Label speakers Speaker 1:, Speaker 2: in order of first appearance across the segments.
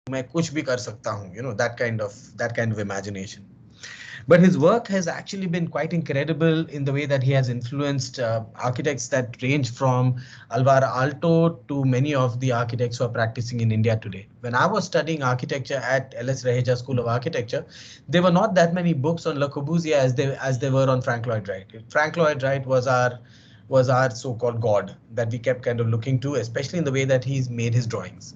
Speaker 1: मैं कुछ भी कर सकता हूँ, that kind of imagination. But his work has actually been quite incredible in the way that he has influenced architects that range from Alvar Aalto to many of the architects who are practicing in India today. When I was studying architecture at LS Raheja School of Architecture, there were not that many books on Le Corbusier as they were on Frank Lloyd Wright. Frank Lloyd Wright was our so-called god that we kept kind of looking to, especially in the way that he's made his drawings.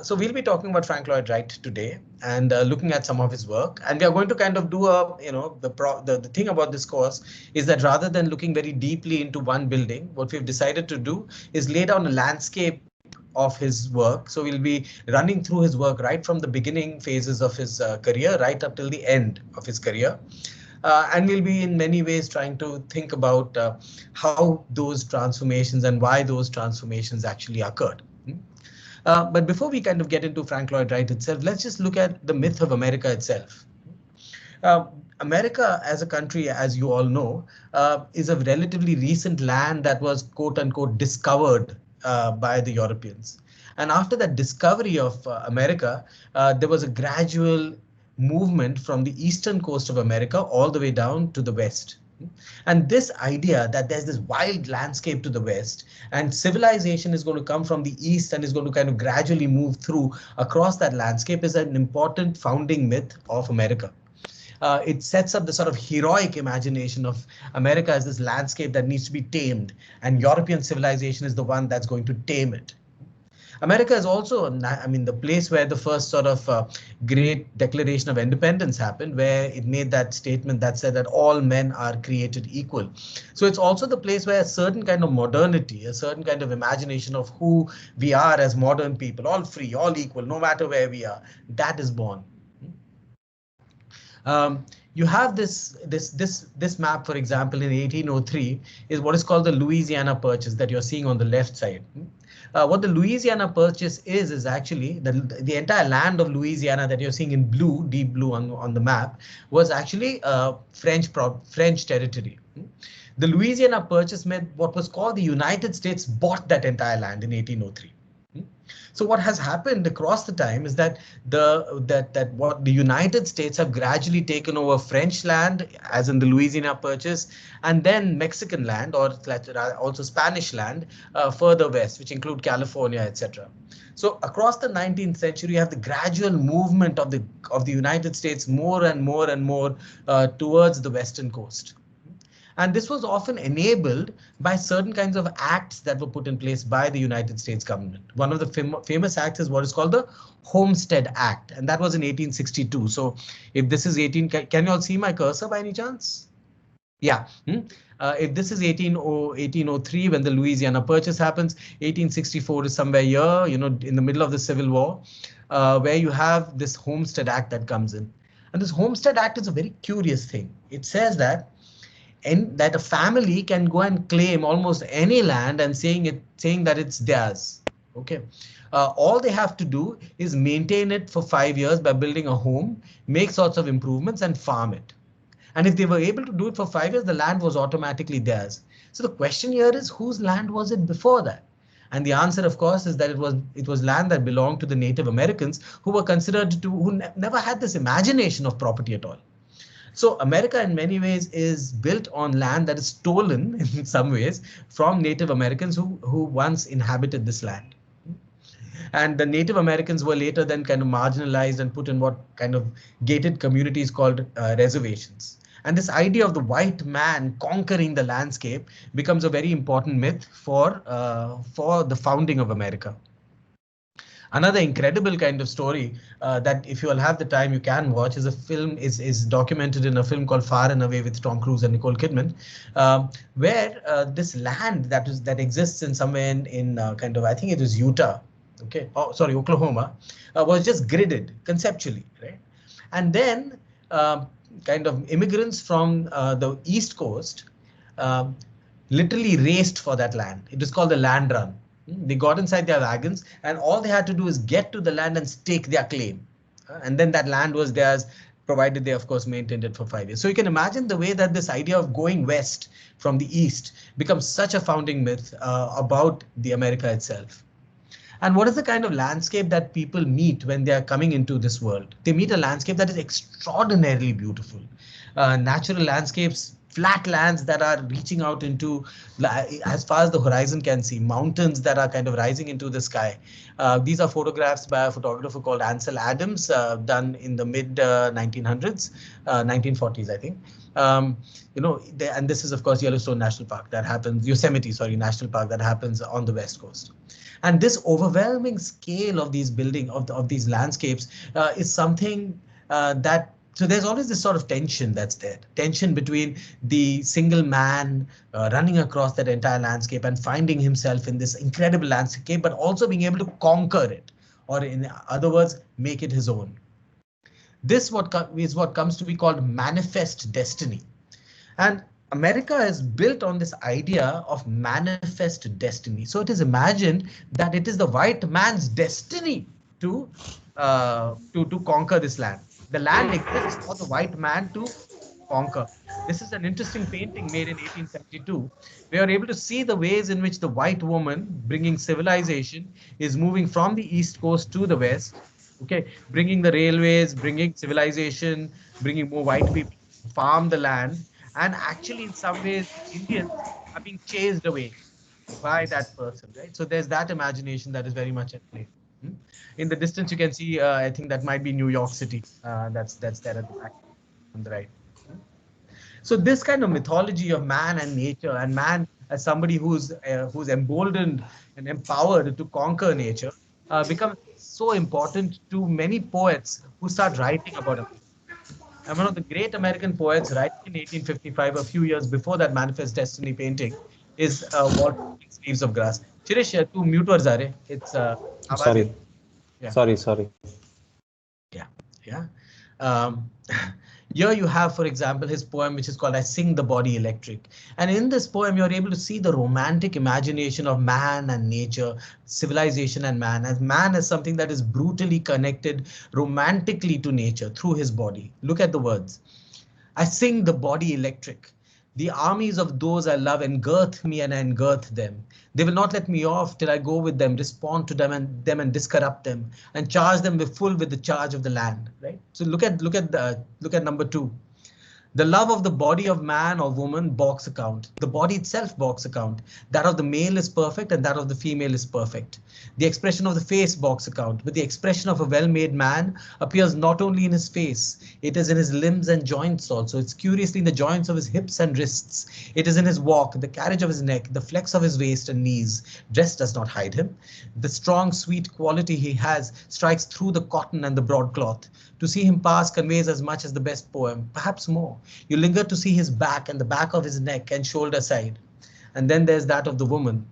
Speaker 1: So we'll be talking about Frank Lloyd Wright today and looking at some of his work. And we are going to kind of do the thing about this course is that rather than looking very deeply into one building, what we've decided to do is lay down a landscape of his work. So we'll be running through his work right from the beginning phases of his career, right up till the end of his career. And we'll be in many ways trying to think about how those transformations and why those transformations actually occurred. But before we kind of get into Frank Lloyd Wright itself, let's just look at the myth of America itself. America as a country, as you all know, is a relatively recent land that was quote unquote discovered by the Europeans. And after that discovery of America, there was a gradual movement from the eastern coast of America all the way down to the west. And this idea that there's this wild landscape to the west and civilization is going to come from the east and is going to kind of gradually move through across that landscape is an important founding myth of America. It sets up the sort of heroic imagination of America as this landscape that needs to be tamed, and European civilization is the one that's going to tame it. America is also, the place where the first sort of great declaration of independence happened, where it made that statement that said that all men are created equal. So it's also the place where a certain kind of modernity, a certain kind of imagination of who we are as modern people, all free, all equal, no matter where we are, that is born. You have this map, for example, in 1803 is what is called the Louisiana Purchase that you're seeing on the left side. What the Louisiana Purchase is actually the entire land of Louisiana that you're seeing in blue, deep blue on the map, was actually French territory. The Louisiana Purchase meant what was called the United States bought that entire land in 1803. So what has happened across the time is that what the United States have gradually taken over French land, as in the Louisiana Purchase, and then Mexican land, or also Spanish land further west, which include California, etc. So across the 19th century, you have the gradual movement of the United States more and more and more towards the western coast. And this was often enabled by certain kinds of acts that were put in place by the United States government. One of the famous acts is what is called the Homestead Act, and that was in 1862. So if this is can you all see my cursor by any chance? Yeah. If this is 1803 when the Louisiana Purchase happens, 1864 is somewhere here, in the middle of the Civil War, where you have this Homestead Act that comes in. And this Homestead Act is a very curious thing. It says that a family can go and claim almost any land and saying that it's theirs. Okay, all they have to do is maintain it for 5 years by building a home, make sorts of improvements, and farm it. And if they were able to do it for 5 years, the land was automatically theirs. So the question here is, whose land was it before that? And the answer, of course, is that it was land that belonged to the Native Americans, who were considered who never had this imagination of property at all. So America in many ways is built on land that is stolen in some ways from Native Americans who once inhabited this land. And the Native Americans were later then kind of marginalized and put in what kind of gated communities called reservations. And this idea of the white man conquering the landscape becomes a very important myth for the founding of America. Another incredible kind of story that if you all have the time you can watch is a film is documented in a film called Far and Away with Tom Cruise and Nicole Kidman, where this land that exists in somewhere in kind of, I think it was Utah, okay, oh sorry, Oklahoma, was just gridded conceptually, right? And then kind of immigrants from the East Coast literally raced for that land. It was called the land run. They got inside their wagons and all they had to do is get to the land and stake their claim. And then that land was theirs, provided they, of course, maintained it for 5 years. So you can imagine the way that this idea of going west from the east becomes such a founding myth about the America itself. And what is the kind of landscape that people meet when they are coming into this world? They meet a landscape that is extraordinarily beautiful. Natural landscapes, flat lands that are reaching out into as far as the horizon can see, mountains that are kind of rising into the sky. These are photographs by a photographer called Ansel Adams, done in the mid 1900s, 1940s, I think. And this is, of course, Yellowstone National Park that happens, Yosemite, sorry, National Park that happens on the West Coast. And this overwhelming scale of these of these landscapes is something so there's always this sort of tension that's there, tension between the single man running across that entire landscape and finding himself in this incredible landscape, but also being able to conquer it, or in other words, make it his own. This is what comes to be called manifest destiny. And America is built on this idea of manifest destiny. So it is imagined that it is the white man's destiny to conquer this land. The land exists for the white man to conquer. This is an interesting painting made in 1872. We are able to see the ways in which the white woman bringing civilization is moving from the East Coast to the West. Okay, bringing the railways, bringing civilization, bringing more white people to farm the land. And actually, in some ways, the Indians are being chased away by that person, right? So there's that imagination that is very much at play. In the distance, you can see, I think that might be New York City. That's there at the back on the right. So this kind of mythology of man and nature, and man as somebody who's emboldened and empowered to conquer nature, becomes so important to many poets who start writing about it. And one of the great American poets, writing in 1855, a few years before that Manifest Destiny painting, is Walter Scott's Leaves of Grass. Shirish, tu mute war za rahe. It's
Speaker 2: Sorry.
Speaker 1: Yeah.
Speaker 2: Sorry.
Speaker 1: Yeah. Um, Here you have, for example, his poem, which is called I Sing the Body Electric. And in this poem, you're able to see the romantic imagination of man and nature, civilization and man, as man as something that is brutally connected romantically to nature through his body. Look at the words. I sing the body electric. The armies of those I love engirth me and I engirth them. They will not let me off till I go with them, respond to them and discorrupt them, and charge them with the charge of the land. Right. So look at number 2. The love of the body of man or woman, box account. The body itself, box account. That of the male is perfect and that of the female is perfect. The expression of the face, box account. But the expression of a well-made man appears not only in his face, it is in his limbs and joints also. It's curiously in the joints of his hips and wrists. It is in his walk, the carriage of his neck, the flex of his waist and knees. Dress does not hide him. The strong, sweet quality he has strikes through the cotton and the broadcloth. To see him pass conveys as much as the best poem, perhaps more. You linger to see his back and the back of his neck and shoulder side. And then there's that of the woman.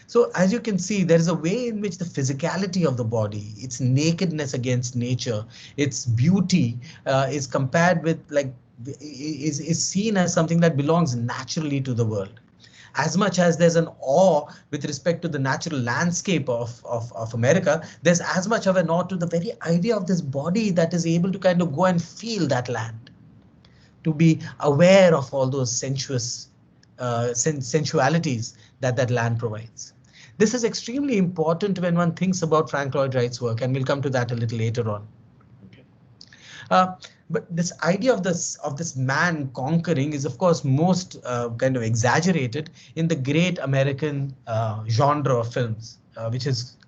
Speaker 1: So as you can see, there is a way in which the physicality of the body, its nakedness against nature, its beauty is compared with, like, is seen as something that belongs naturally to the world. As much as there's an awe with respect to the natural landscape of America, there's as much of an awe to the very idea of this body that is able to kind of go and feel that land, to be aware of all those sensualities that land provides. This is extremely important when one thinks about Frank Lloyd Wright's work, and we'll come to that a little later on. Okay. But this idea of this man conquering is, of course, most kind of exaggerated in the great American genre of films, which is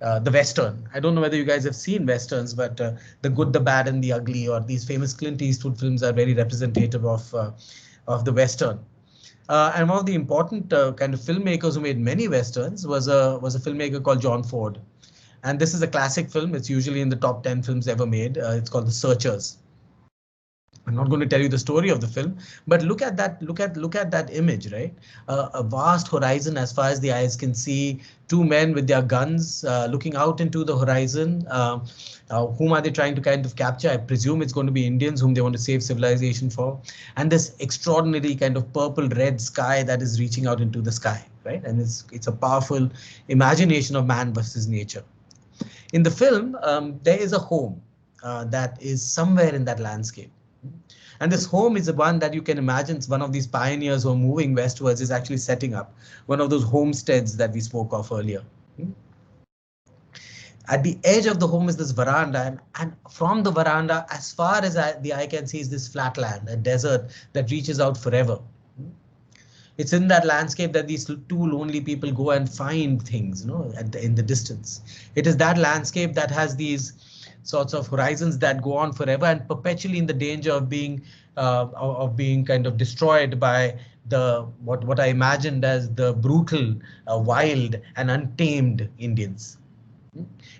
Speaker 1: the Western. I don't know whether you guys have seen Westerns, but The Good, the Bad, and the Ugly, or these famous Clint Eastwood films, are very representative of the Western. And one of the important kind of filmmakers who made many Westerns was a filmmaker called John Ford. And this is a classic film. It's usually in the top 10 films ever made. It's called The Searchers. I'm not going to tell you the story of the film, but look at that. Look at that image, right? A vast horizon as far as the eyes can see. Two men with their guns looking out into the horizon. Whom are they trying to kind of capture? I presume it's going to be Indians whom they want to save civilization for. And this extraordinary kind of purple red sky that is reaching out into the sky, right? And it's a powerful imagination of man versus nature. In the film, there is a home that is somewhere in that landscape. And this home is the one that you can imagine one of these pioneers who are moving westwards is actually setting up, one of those homesteads that we spoke of earlier. At the edge of the home is this veranda, and from the veranda, as far as the eye can see, is this flat land, a desert that reaches out forever. It's in that landscape that these two lonely people go and find things, in the distance. It is that landscape that has these sorts of horizons that go on forever and perpetually in the danger of being kind of destroyed by the what I imagined as the brutal, wild and untamed Indians.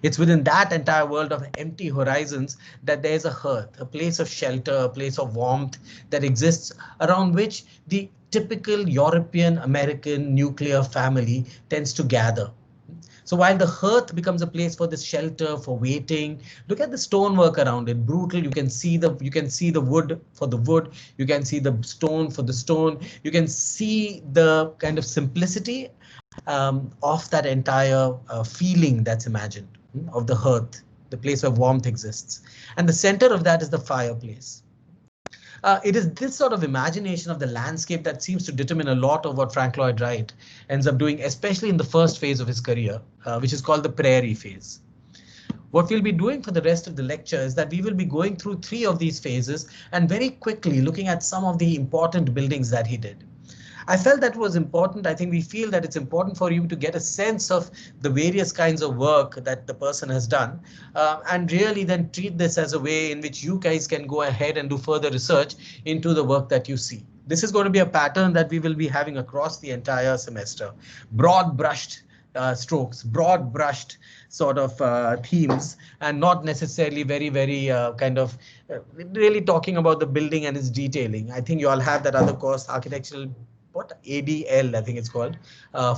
Speaker 1: It's within that entire world of empty horizons that there's a hearth, a place of shelter, a place of warmth that exists around which the typical European American nuclear family tends to gather. So while the hearth becomes a place for this shelter, for waiting, look at the stonework around it. Brutal. You can see the wood for the wood. You can see the stone for the stone. You can see the kind of simplicity of that entire feeling that's imagined of the hearth, the place where warmth exists. And the center of that is the fireplace. It is this sort of imagination of the landscape that seems to determine a lot of what Frank Lloyd Wright ends up doing, especially in the first phase of his career, which is called the Prairie Phase. What we'll be doing for the rest of the lecture is that we will be going through 3 of these phases and very quickly looking at some of the important buildings that he did. I felt that was important. I think we feel that it's important for you to get a sense of the various kinds of work that the person has done, and really then treat this as a way in which you guys can go ahead and do further research into the work that you see. This is going to be a pattern that we will be having across the entire semester. Broad brushed strokes, broad brushed sort of themes, and not necessarily very really talking about the building and its detailing. I think you all have that other course, architectural ADL, I think it's called,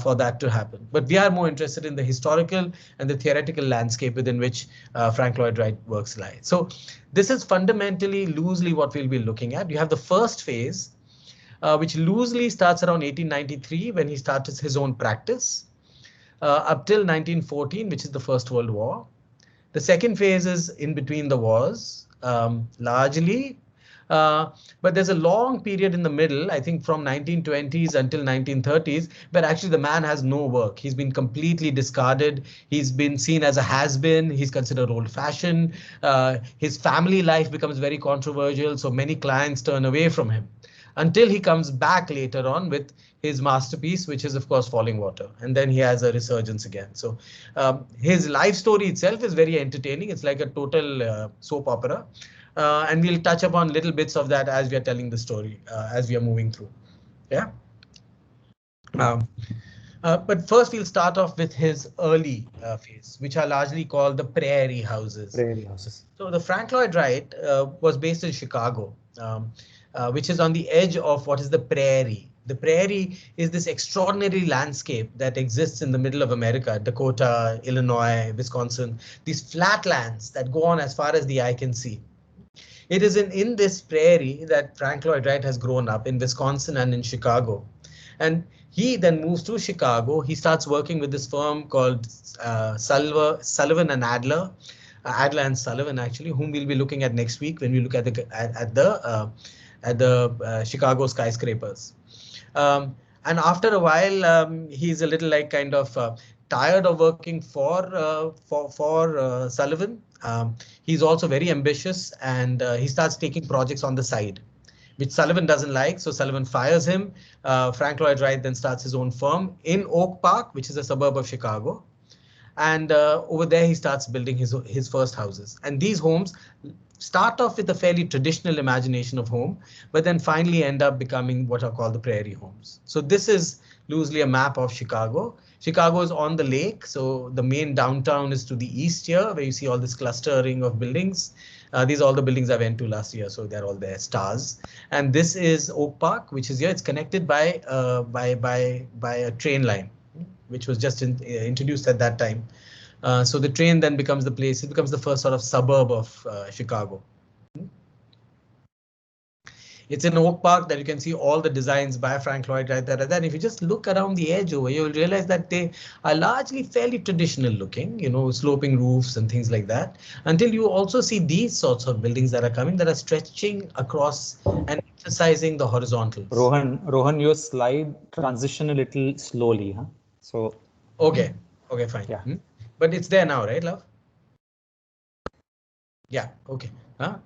Speaker 1: for that to happen. But we are more interested in the historical and the theoretical landscape within which Frank Lloyd Wright works lie. So this is fundamentally loosely what we'll be looking at. You have the first phase, which loosely starts around 1893 when he started his own practice, up till 1914, which is the First World War. The second phase is in between the wars, largely. But there's a long period in the middle, I think from 1920s until 1930s, where actually the man has no work. He's been completely discarded. He's been seen as a has-been. He's considered old-fashioned. His family life becomes very controversial, so many clients turn away from him until he comes back later on with his masterpiece, which is, of course, Falling Water. And then he has a resurgence again. So his life story itself is very entertaining. It's like a total soap opera. And we'll touch upon little bits of that as we are telling the story, as we are moving through. Yeah. But first we'll start off with his early phase, which are largely called the Prairie Houses.
Speaker 2: Prairie Houses.
Speaker 1: So the Frank Lloyd Wright was based in Chicago, which is on the edge of what is the prairie. The prairie is this extraordinary landscape that exists in the middle of America, Dakota, Illinois, Wisconsin, these flat lands that go on as far as the eye can see. It is in this prairie that Frank Lloyd Wright has grown up, in Wisconsin and in Chicago. And he then moves to Chicago. He starts working with this firm called Sullivan and Adler, Adler and Sullivan, actually, whom we'll be looking at next week when we look at the Chicago skyscrapers. And after a while, he's a little like kind of tired of working for Sullivan. He's also very ambitious, and he starts taking projects on the side, which Sullivan doesn't like. So Sullivan fires him. Frank Lloyd Wright then starts his own firm in Oak Park, which is a suburb of Chicago. And over there, he starts building his first houses. And these homes start off with a fairly traditional imagination of home, but then finally end up becoming what are called the Prairie Homes. So this is loosely a map of Chicago. Chicago is on the lake, so the main downtown is to the east here, where you see all this clustering of buildings. These are all the buildings I went to last year, so they're all there, stars. And this is Oak Park, which is here. It's connected by a train line, which was just introduced at that time. So the train then becomes the place. It becomes the first sort of suburb of Chicago. It's in Oak Park that you can see all the designs by Frank Lloyd Wright. Then if you just look around the edge over, you'll realize that they are largely fairly traditional looking, sloping roofs and things like that, until you also see these sorts of buildings that are coming, that are stretching across and emphasizing the horizontals.
Speaker 2: Rohan, your slide transition a little slowly, huh? So
Speaker 1: okay, fine.
Speaker 2: Yeah.
Speaker 1: But it's there now, right, love? Yeah, okay. Huh?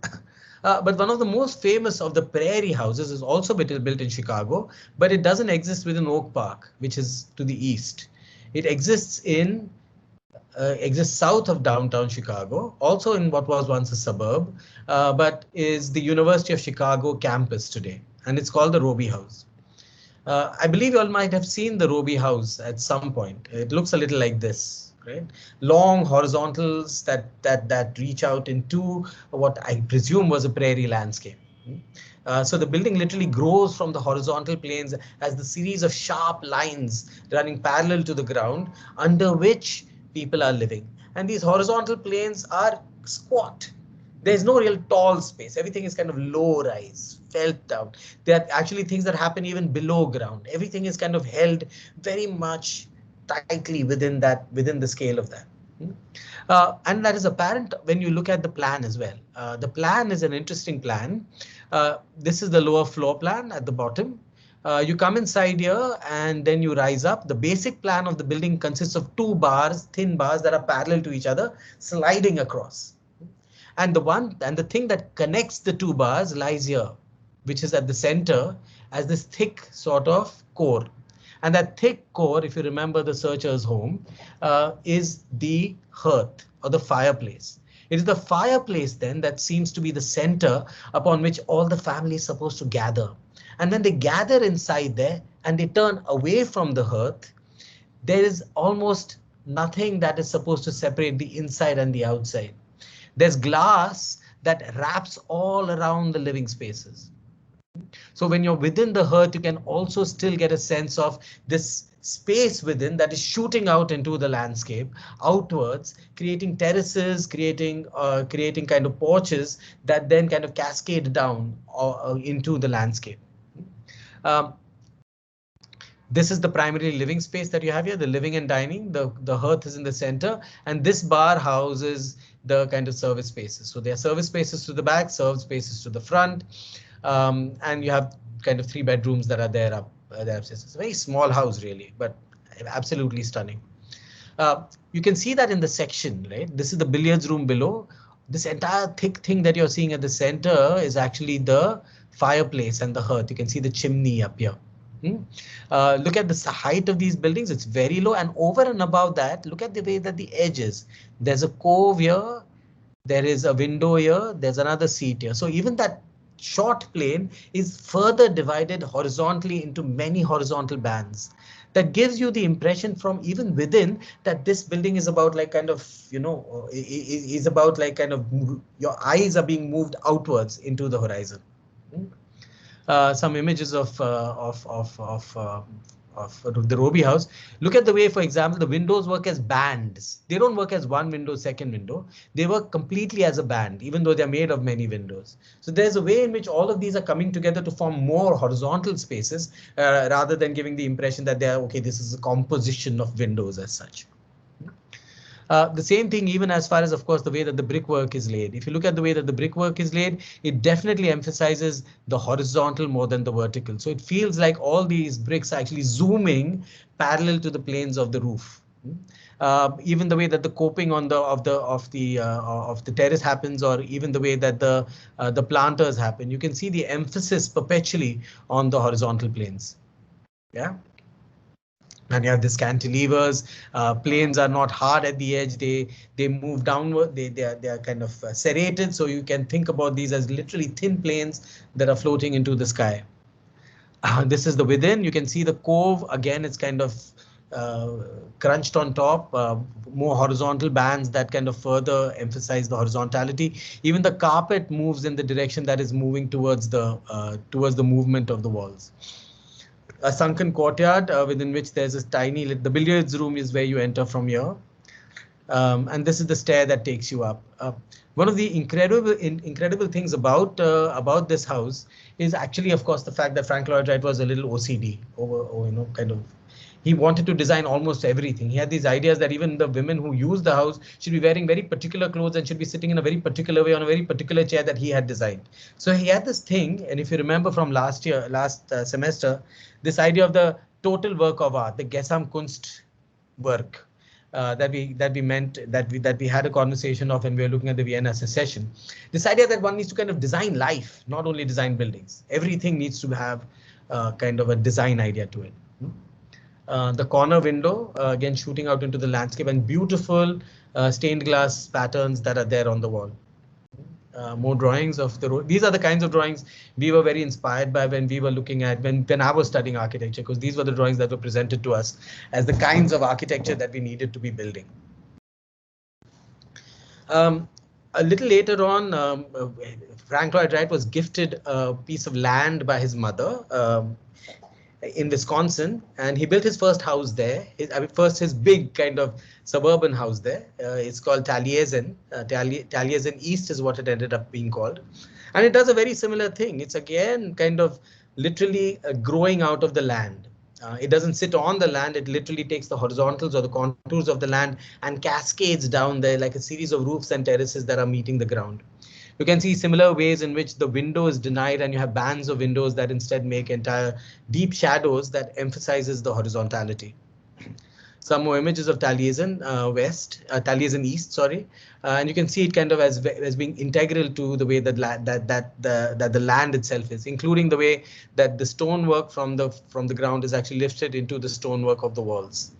Speaker 1: But one of the most famous of the Prairie Houses is also built in Chicago, but it doesn't exist within Oak Park, which is to the east. It exists south of downtown Chicago, also in what was once a suburb, but is the University of Chicago campus today, and it's called the Roby House. I believe you all might have seen the Roby House at some point. It looks a little like this, right? Long horizontals that reach out into what I presume was a prairie landscape. So the building literally grows from the horizontal planes as the series of sharp lines running parallel to the ground under which people are living. And these horizontal planes are squat. There's no real tall space. Everything is kind of low rise, felt down. There are actually things that happen even below ground. Everything is kind of held very much tightly within the scale of that. And that is apparent when you look at the plan as well. The plan is an interesting plan. This is the lower floor plan at the bottom. You come inside here and then you rise up. The basic plan of the building consists of two bars, thin bars that are parallel to each other, sliding across. And the thing that connects the two bars lies here, which is at the center as this thick sort of core. And that thick core, if you remember the searcher's home, is the hearth or the fireplace. It is the fireplace then that seems to be the center upon which all the family is supposed to gather. And when they gather inside there and they turn away from the hearth, there is almost nothing that is supposed to separate the inside and the outside. There's glass that wraps all around the living spaces. So when you're within the hearth, you can also still get a sense of this space within that is shooting out into the landscape outwards, creating terraces, creating kind of porches that then kind of cascade down into the landscape. Um, this is the primary living space that you have here, the living and dining. The hearth is in the center, and this bar houses the kind of service spaces. So there are service spaces to the back, serve spaces to the front, and you have kind of 3 bedrooms that are there upstairs. It's a very small house really, but absolutely stunning. You can see that in the section, right? This is the billiards room below. This entire thick thing that you're seeing at the center is actually the fireplace and the hearth. You can see the chimney up here. Look at the height of these buildings. It's very low, and over and above that, look at the way that the edge is. There's a cove here. There is a window here. There's another seat here. So even that short plane is further divided horizontally into many horizontal bands. That gives you the impression from even within that this building is about like kind of, is about like kind of your eyes are being moved outwards into the horizon. Some images of the Roby house. Look at the way, for example, the windows work as bands. They don't work as one window, second window. They work completely as a band, even though they're made of many windows. So there's a way in which all of these are coming together to form more horizontal spaces, rather than giving the impression that they're okay, this is a composition of windows as such. The same thing even as far as, of course, the way that the brickwork is laid. If you look at the way that the brickwork is laid, it definitely emphasizes the horizontal more than the vertical. So it feels like all these bricks are actually zooming parallel to the planes of the roof. Even the way that the coping on the terrace happens, or even the way that the planters happen, you can see the emphasis perpetually on the horizontal planes. Yeah. And you have these cantilevers. Planes are not hard at the edge. They move downward. They are kind of serrated. So you can think about these as literally thin planes that are floating into the sky. This is the within. You can see the cove again. It's kind of crunched on top, more horizontal bands that kind of further emphasize the horizontality. Even the carpet moves in the direction that is moving towards the movement of the walls. A sunken courtyard within which there's a the billiards room is where you enter from here. And this is the stair that takes you up. One of the incredible things about this house is actually, of course, the fact that Frank Lloyd Wright was a little OCD kind of. He wanted to design almost everything. He had these ideas that even the women who use the house should be wearing very particular clothes and should be sitting in a very particular way on a very particular chair that he had designed. So he had this thing, and if you remember from last semester, this idea of the total work of art, the Gesamtkunst work. that we had a conversation of when we were looking at the Vienna Secession. This idea that one needs to kind of design life, not only design buildings. Everything needs to have kind of a design idea to it. The corner window, again shooting out into the landscape, and beautiful stained glass patterns that are there on the wall. More drawings of the road. These are the kinds of drawings we were very inspired by when we were looking at when I was studying architecture, because these were the drawings that were presented to us as the kinds of architecture that we needed to be building. A little later on, Frank Lloyd Wright was gifted a piece of land by his mother in Wisconsin, and he built his first house there. His big kind of suburban house there. It's called Taliesin. Taliesin East is what it ended up being called. And it does a very similar thing. It's again kind of literally growing out of the land. It doesn't sit on the land. It literally takes the horizontals or the contours of the land and cascades down there like a series of roofs and terraces that are meeting the ground. You can see similar ways in which the window is denied and you have bands of windows that instead make entire deep shadows that emphasizes the horizontality. Some more images of Taliesin Taliesin East, sorry, and you can see it kind of as being integral to the way that the land itself is, including the way that the stonework from the ground is actually lifted into the stonework of the walls.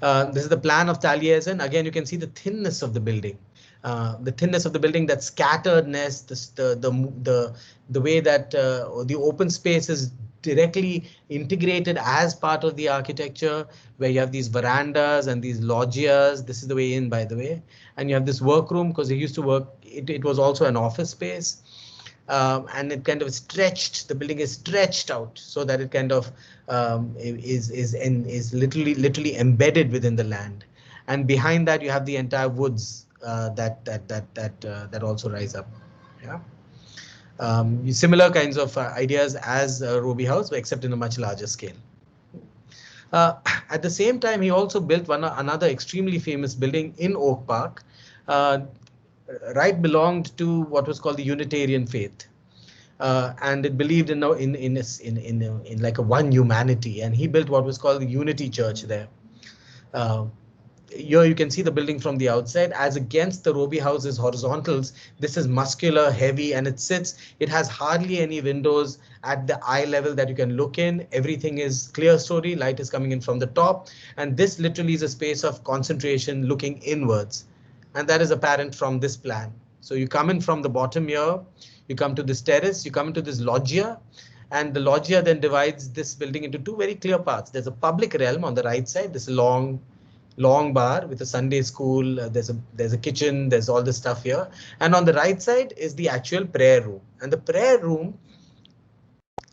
Speaker 1: This is the plan of Taliesin. Again, you can see the thinness of the building. The thinness of the building, that scatteredness, the way that the open space is directly integrated as part of the architecture, where you have these verandas and these loggias. This is the way in, by the way. And you have this workroom, because they used to work. It was also an office space. And it kind of stretched. The building is stretched out so that it kind of is literally embedded within the land. And behind that, you have the entire woods that also rise up. Yeah. Similar kinds of ideas as Roby House, except in a much larger scale. At the same time, he also built another extremely famous building in Oak Park. Wright belonged to what was called the Unitarian faith, and it believed in like a one humanity, and he built what was called the Unity Church there. Here you can see the building from the outside as against the Roby House's horizontals. This is muscular, heavy, and it has hardly any windows at the eye level that you can look in. Everything is clear story, light is coming in from the top, and this literally is a space of concentration looking inwards. And that is apparent from this plan. So you come in from the bottom here, you come to this terrace, you come into this loggia, and the loggia then divides this building into two very clear parts. There's a public realm on the right side, this long bar with a Sunday school. There's a kitchen, there's all this stuff here. And on the right side is the actual prayer room. And the prayer room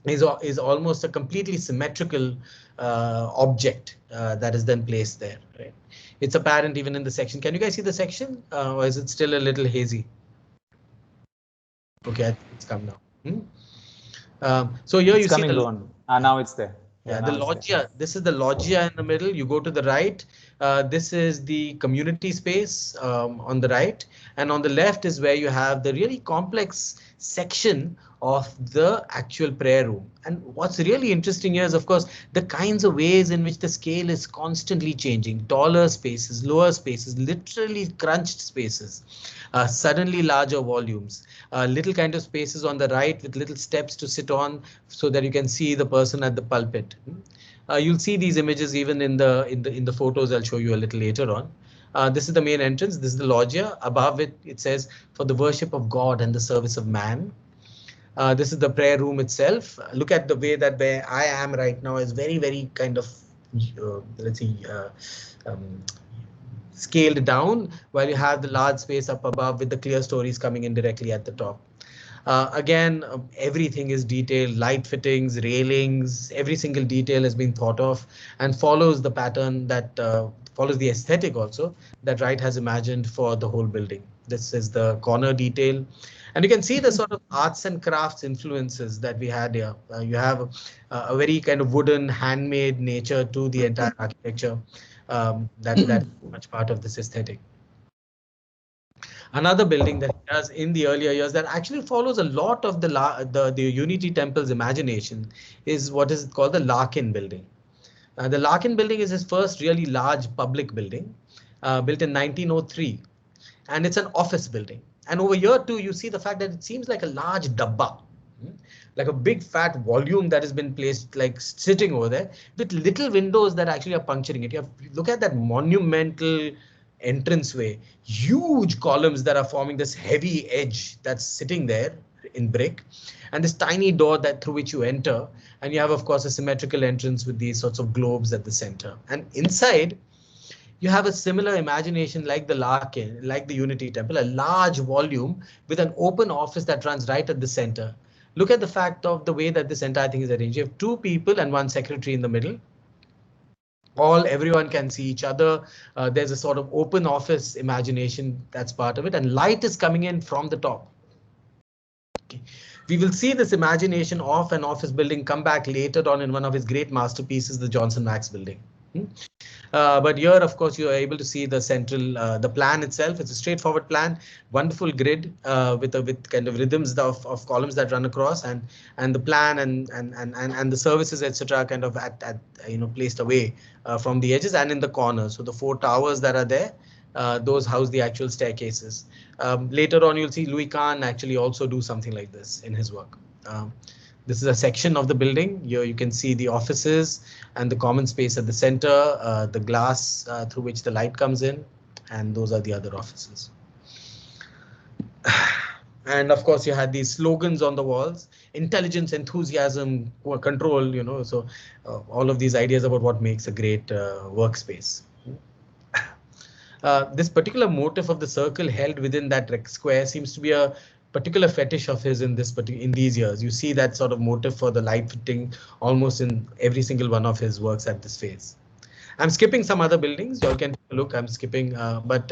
Speaker 1: is almost a completely symmetrical object that is then placed there. Right? It's apparent even in the section. Can you guys see the section, or is it still a little hazy? Okay, I think it's come now. So here you see the
Speaker 2: now it's there.
Speaker 1: Yeah, the loggia. This is the loggia in the middle. You go to the right. This is the community space on the right, and on the left is where you have the really complex section of the actual prayer room. And what's really interesting here is, of course, the kinds of ways in which the scale is constantly changing. Taller spaces, lower spaces, literally crunched spaces, suddenly larger volumes, little kind of spaces on the right with little steps to sit on so that you can see the person at the pulpit. You'll see these images even in the photos I'll show you a little later on. This is the main entrance. This is the loggia. Above it, it says for the worship of God and the service of man. This is the prayer room itself. Look at the way that where I am right now is very, very kind of, let's see, scaled down, while you have the large space up above with the clear stories coming in directly at the top. Again, everything is detailed, light fittings, railings, every single detail has been thought of and follows the pattern that follows the aesthetic also that Wright has imagined for the whole building. This is the corner detail. And you can see the sort of arts and crafts influences that we had here. You have a very kind of wooden, handmade nature to the entire architecture that is much part of this aesthetic. Another building that he does in the earlier years that actually follows a lot of the Unity Temple's imagination is what is called the Larkin building. The Larkin building is his first really large public building, built in 1903, and it's an office building. And over here too, you see the fact that it seems like a large dabba, like a big fat volume that has been placed, like sitting over there with little windows that actually are puncturing it. Look at that monumental entranceway, huge columns that are forming this heavy edge that's sitting there in brick, and this tiny door that through which you enter, and you have of course a symmetrical entrance with these sorts of globes at the center. And inside you have a similar imagination like the Larkin, like the Unity Temple, a large volume with an open office that runs right at the center. Look at the fact of the way that this entire thing is arranged. You have two people and one secretary in the middle. Everyone can see each other. There's a sort of open office imagination that's part of it, and light is coming in from the top. Okay. We will see this imagination of an office building come back later on in one of his great masterpieces, the Johnson Wax building. But here, of course, you are able to see the central, the plan itself. It's a straightforward plan, wonderful grid with kind of rhythms of columns that run across, and the plan and the services, etc., kind of at placed away from the edges and in the corners. So the four towers that are there, those house the actual staircases. Later on, you'll see Louis Kahn actually also do something like this in his work. This is a section of the building. Here you can see the offices and the common space at the center, the glass through which the light comes in, and those are the other offices. And of course, you had these slogans on the walls: intelligence, enthusiasm, control, so all of these ideas about what makes a great workspace. This particular motif of the circle held within that square seems to be a particular fetish of his in these years. You see that sort of motive for the light fitting almost in every single one of his works at this phase. I'm skipping some other buildings. You all can look. I'm skipping, but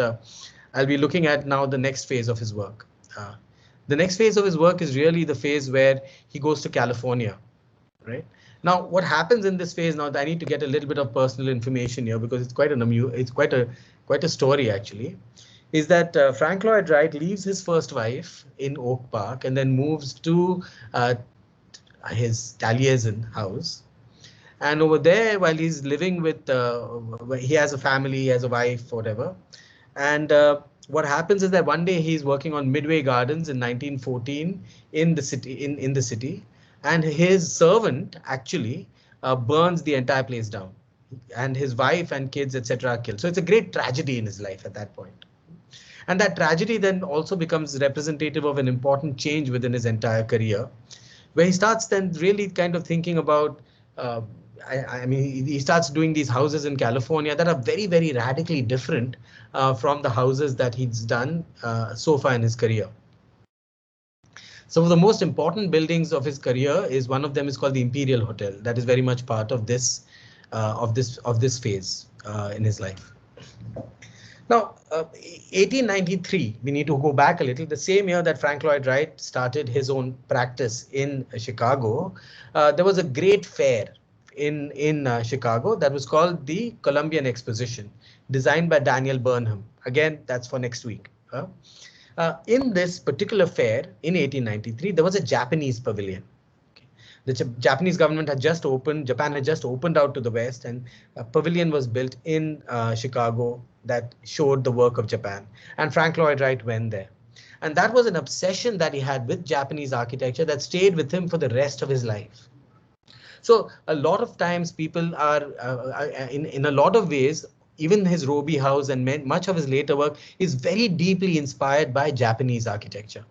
Speaker 1: I'll be looking at now the next phase of his work. The next phase of his work is really the phase where he goes to California, right? Now, what happens in this phase? Now, I need to get a little bit of personal information here because it's quite quite a story actually. Is that Frank Lloyd Wright leaves his first wife in Oak Park and then moves to his Taliesin house. And over there, while he's living with, he has a family, he has a wife, whatever. And what happens is that one day he's working on Midway Gardens in 1914 in the city, and his servant actually burns the entire place down, and his wife and kids, etc., are killed. So it's a great tragedy in his life at that point. And that tragedy then also becomes representative of an important change within his entire career, where he starts then really kind of thinking about, he starts doing these houses in California that are very, very radically different from the houses that he's done so far in his career. Some of the most important buildings of his career is one of them is called the Imperial Hotel. That is very much part of this phase in his life. Now, 1893, we need to go back a little. The same year that Frank Lloyd Wright started his own practice in Chicago, there was a great fair in Chicago that was called the Colombian Exposition, designed by Daniel Burnham. Again, that's for next week. In this particular fair in 1893, there was a Japanese pavilion. The Japanese government had just opened, Japan had just opened out to the west, and a pavilion was built in Chicago that showed the work of Japan. And Frank Lloyd Wright went there. And that was an obsession that he had with Japanese architecture that stayed with him for the rest of his life. So a lot of times people are, in a lot of ways, even his Roby house and much of his later work is very deeply inspired by Japanese architecture.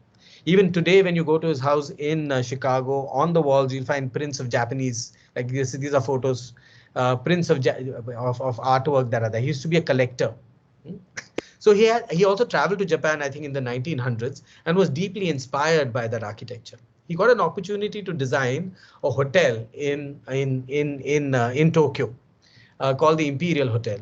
Speaker 1: Even today, when you go to his house in Chicago, on the walls, you'll find prints of Japanese, like this. These are photos, prints of artwork that are there. He used to be a collector. So he also traveled to Japan, I think, in the 1900s, and was deeply inspired by that architecture. He got an opportunity to design a hotel in Tokyo called the Imperial Hotel.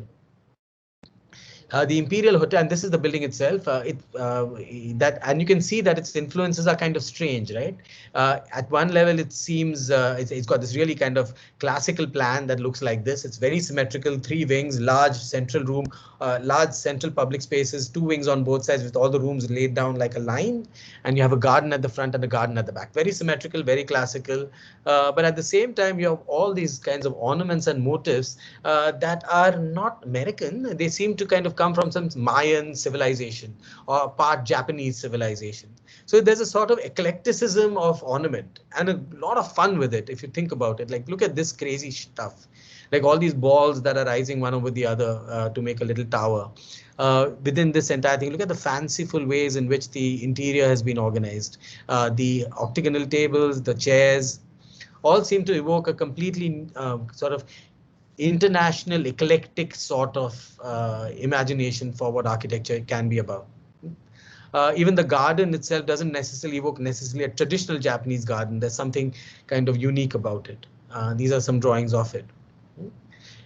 Speaker 1: The Imperial Hotel, and this is the building itself. And you can see that its influences are kind of strange, right? At one level, it seems it's got this really kind of classical plan that looks like this. It's very symmetrical, 3 wings, large central room, large central public spaces, 2 wings on both sides with all the rooms laid down like a line, and you have a garden at the front and a garden at the back. Very symmetrical, very classical. But at the same time, you have all these kinds of ornaments and motifs that are not American. They seem to kind of come from some Mayan civilization or part Japanese civilization. So there's a sort of eclecticism of ornament and a lot of fun with it if you think about it. Like, look at this crazy stuff, like all these balls that are rising one over the other to make a little tower. Within this entire thing, look at the fanciful ways in which the interior has been organized. The octagonal tables, the chairs, all seem to evoke a completely sort of international, eclectic sort of imagination for what architecture can be about. Even the garden itself doesn't necessarily evoke a traditional Japanese garden. There's something kind of unique about it. These are some drawings of it.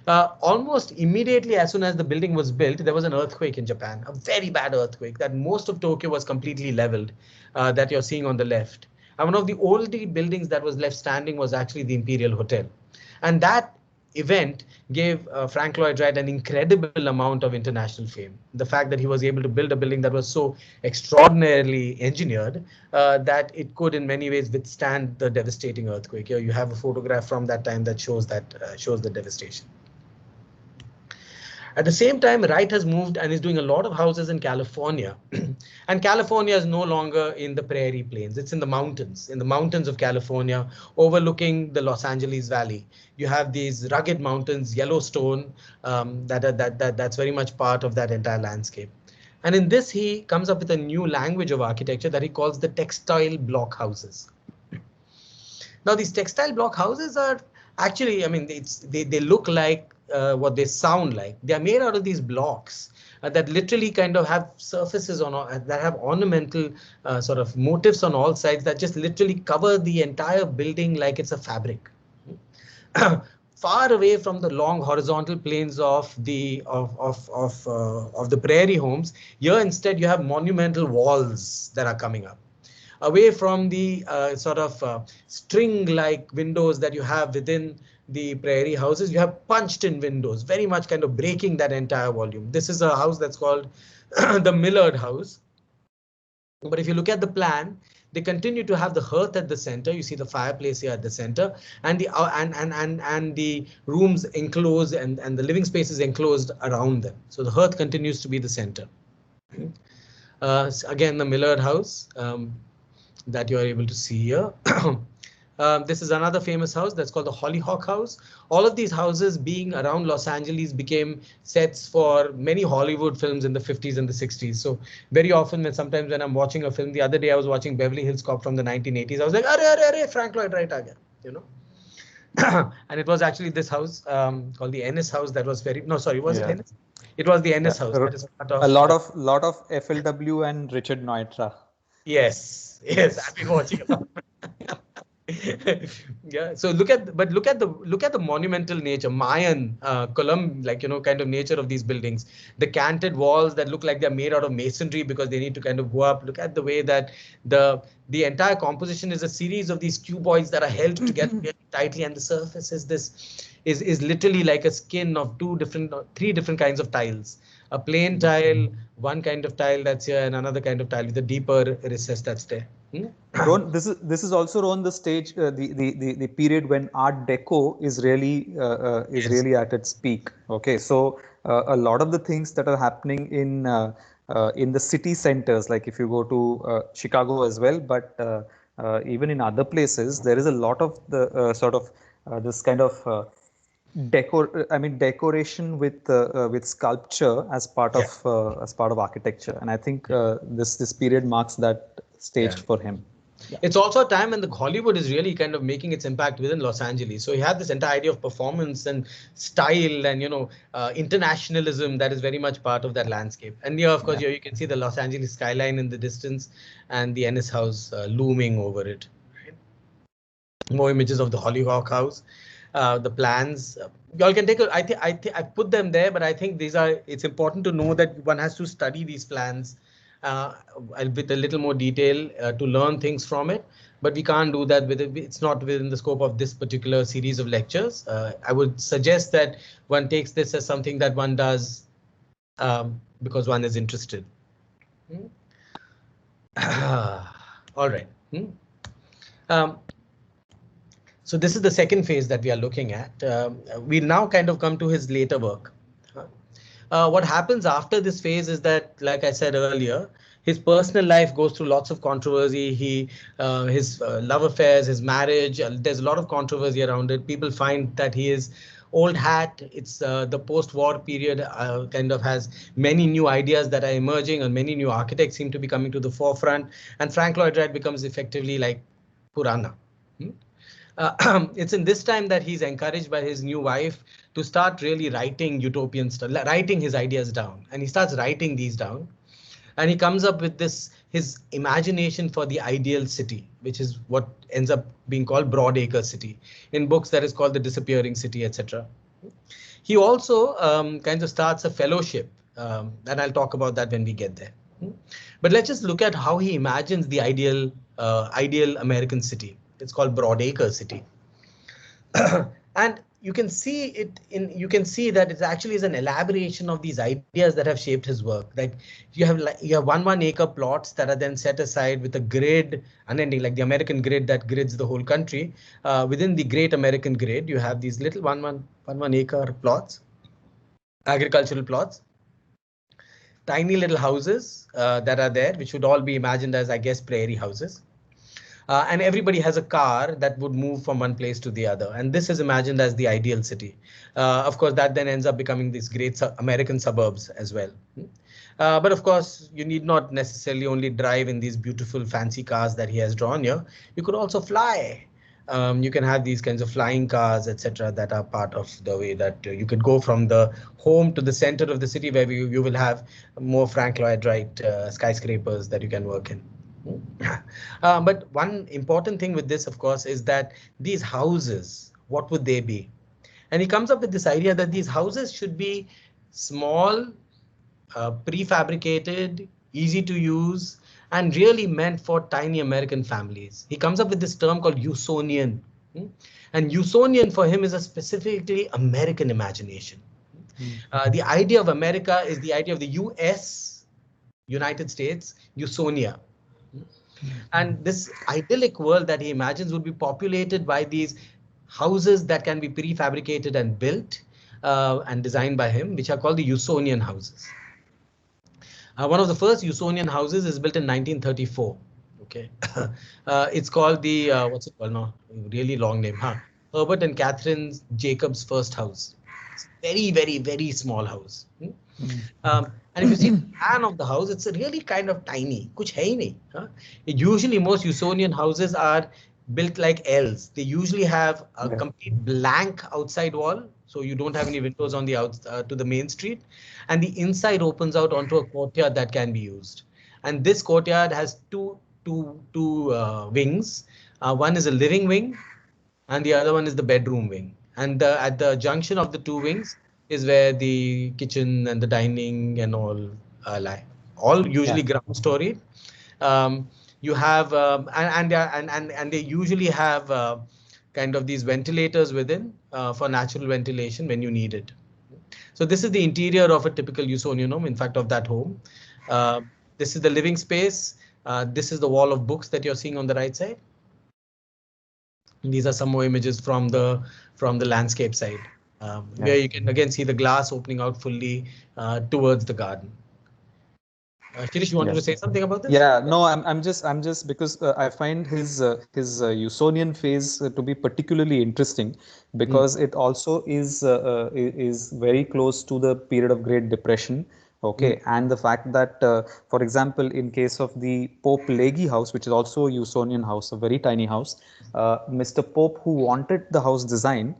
Speaker 1: Almost immediately as soon as the building was built, there was an earthquake in Japan, a very bad earthquake that most of Tokyo was completely leveled, that you're seeing on the left. And one of the only buildings that was left standing was actually the Imperial Hotel. And that event gave Frank Lloyd Wright an incredible amount of international fame. The fact that he was able to build a building that was so extraordinarily engineered that it could in many ways withstand the devastating earthquake. Here you have a photograph from that time that shows the devastation. At the same time, Wright has moved and is doing a lot of houses in California. And California is no longer in the prairie plains. It's in the mountains of California, overlooking the Los Angeles Valley. You have these rugged mountains, Yellowstone, that's very much part of that entire landscape. And in this, he comes up with a new language of architecture that he calls the textile block houses. Now, these textile block houses are actually, I mean, they look like what they sound like. They are made out of these blocks that literally kind of have surfaces on that have ornamental sort of motifs on all sides that just literally cover the entire building like it's a fabric. Far away from the long horizontal plains of the prairie homes, here instead you have monumental walls that are coming up. Away from the sort of string-like windows that you have within the prairie houses, you have punched-in windows, very much kind of breaking that entire volume. This is a house that's called the Millard House. But if you look at the plan, they continue to have the hearth at the center. You see the fireplace here at the center, and the rooms enclosed and the living spaces enclosed around them. So the hearth continues to be the center. Again, the Millard House that you are able to see here. This is another famous house that's called the Hollyhock House. All of these houses being around Los Angeles became sets for many Hollywood films in the 50s and the 60s. So very often sometimes when I'm watching a film, the other day I was watching Beverly Hills Cop from the 1980s. I was like, arre, Frank Lloyd Wright again, you know. And it was actually this house called the Ennis House that was very, no, sorry, was it Ennis? It was the Ennis House. That is part of,
Speaker 2: a lot of FLW and Richard Neutra.
Speaker 1: Yes, I've been watching a lot. Yeah, so look at the monumental nature, Mayan, kind of nature of these buildings. The canted walls that look like they're made out of masonry because they need to kind of go up. Look at the way that the entire composition is a series of these cuboids that are held together really tightly, and the surface is literally like a skin of three different kinds of tiles. A plain tile, one kind of tile that's here, and another kind of tile with a deeper recess that's there.
Speaker 2: Ron, this is also on the stage, the period when Art Deco is really really at its peak. Okay, so a lot of the things that are happening in the city centers, like if you go to Chicago as well, but even in other places, there is a lot of the sort of this kind of decoration with sculpture as part of architecture, and I think this period marks that stage for him.
Speaker 1: Yeah. It's also a time when the Hollywood is really kind of making its impact within Los Angeles. So you have this entire idea of performance and style and, internationalism that is very much part of that landscape. And here, of course, here you can see the Los Angeles skyline in the distance and the Ennis House looming over it. Right? More images of the Hollyhock House. The plans, Y'all can take a, I put them there, but I think it's important to know that one has to study these plans uh, with a little more detail to learn things from it. But we can't do that with it. It's not within the scope of this particular series of lectures. I would suggest that one takes this as something that one does because one is interested. All right. Um, So this is the second phase that we are looking at. We now kind of come to his later work. What happens after this phase is that, like I said earlier, his personal life goes through lots of controversy. His love affairs, his marriage, there's a lot of controversy around it. People find that he is old hat. It's the post-war period kind of has many new ideas that are emerging, and many new architects seem to be coming to the forefront. And Frank Lloyd Wright becomes effectively like Purana. It's in this time that he's encouraged by his new wife to start really writing utopian stuff, writing his ideas down. And he starts writing these down. And he comes up with his imagination for the ideal city, which is what ends up being called Broadacre City. In books, that is called The Disappearing City, etc. He also kind of starts a fellowship, and I'll talk about that when we get there. But let's just look at how he imagines the ideal American city. It's called Broadacre City. And you can see that it actually is an elaboration of these ideas that have shaped his work. Like you have 1 acre plots that are then set aside with a grid unending, like the American grid that grids the whole country. Within the Great American Grid, you have these little 1 acre plots, agricultural plots, tiny little houses that are there, which would all be imagined as, I guess, prairie houses. And everybody has a car that would move from one place to the other. And this is imagined as the ideal city. Of course, that then ends up becoming these great American suburbs as well. But of course, you need not necessarily only drive in these beautiful fancy cars that he has drawn here. You could also fly. You can have these kinds of flying cars, etc., that are part of the way that you could go from the home to the center of the city, where you will have more Frank Lloyd Wright skyscrapers that you can work in. But one important thing with this, of course, is that these houses, what would they be? And he comes up with this idea that these houses should be small, prefabricated, easy to use, and really meant for tiny American families. He comes up with this term called Usonian. And Usonian for him is a specifically American imagination. The idea of America is the idea of the US, United States, Usonia. And this idyllic world that he imagines would be populated by these houses that can be prefabricated and built and designed by him, which are called the Usonian houses. One of the first Usonian houses is built in 1934. Okay, it's called the what's it called now? Really long name, huh? Herbert and Catherine Jacobs' first house. It's very, very, very small house. And if you see the plan of the house, it's really kind of tiny. Kuch hai nahi. Huh? Usually, most Usonian houses are built like L's. They usually have a complete blank outside wall, so you don't have any windows on the to the main street, and the inside opens out onto a courtyard that can be used. And this courtyard has two wings. One is a living wing, and the other one is the bedroom wing. And at the junction of the two wings is where the kitchen and the dining and all lie. All usually ground story. You have and they usually have kind of these ventilators within for natural ventilation when you need it. So this is the interior of a typical Usonian home, in fact, of that home. This is the living space. This is the wall of books that you're seeing on the right side. These are some more images from the landscape side, where you can again see the glass opening out fully towards the garden. Shirish, you wanted to say something about this?
Speaker 2: Yeah, no, I'm just because I find his Usonian phase to be particularly interesting because it also is very close to the period of Great Depression. Okay, and the fact that, for example, in case of the Pope Legge house, which is also a Usonian house, a very tiny house, Mr. Pope, who wanted the house design,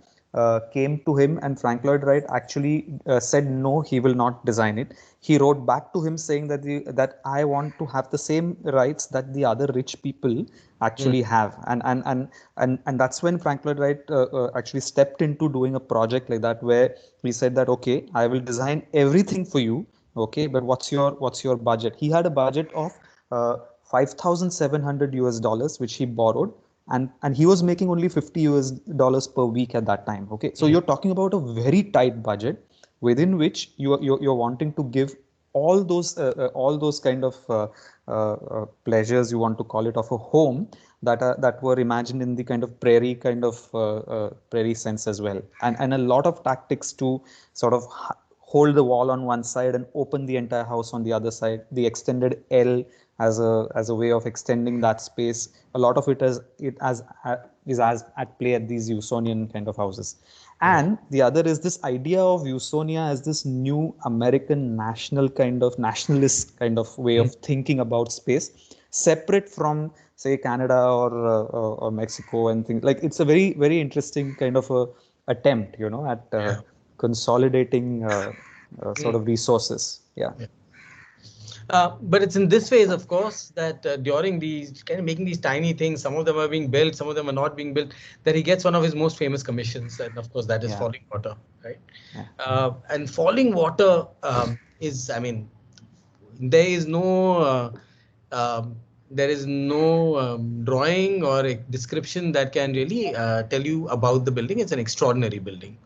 Speaker 2: came to him, and Frank Lloyd Wright actually said no, he will not design it. He wrote back to him saying that I want to have the same rights that the other rich people
Speaker 1: Mm.
Speaker 2: actually have, and that's when Frank Lloyd Wright actually stepped into doing a project like that, where he said that, okay, I will design everything for you, okay, but what's your budget? He had a budget of 5,700 US dollars, which he borrowed, and he was making only 50 US dollars per week at that time. Okay, so
Speaker 1: Mm.
Speaker 2: you're talking about a very tight budget within which you're wanting to give all those kind of pleasures, you want to call it, of a home that were imagined in the kind of prairie prairie sense as well, and a lot of tactics to sort of hold the wall on one side and open the entire house on the other side. The extended L as a way of extending that space. A lot of is as at play at these Usonian kind of houses.
Speaker 1: Yeah.
Speaker 2: And the other is this idea of Usonia as this new American nationalist kind of way
Speaker 1: Mm.
Speaker 2: of thinking about space, separate from, say, Canada or Mexico and things like. It's a very very interesting kind of a attempt, at
Speaker 1: Yeah.
Speaker 2: consolidating sort
Speaker 1: Mm.
Speaker 2: of resources. Yeah.
Speaker 1: Yeah. But it's in this phase, of course, that during these kind of making these tiny things, some of them are being built, some of them are not being built, that he gets one of his most famous commissions, and of course, that is
Speaker 2: Yeah.
Speaker 1: Falling Water, right?
Speaker 2: Yeah.
Speaker 1: And Falling Water is, I mean, there is no um, drawing or a description that can really tell you about the building. It's an extraordinary building.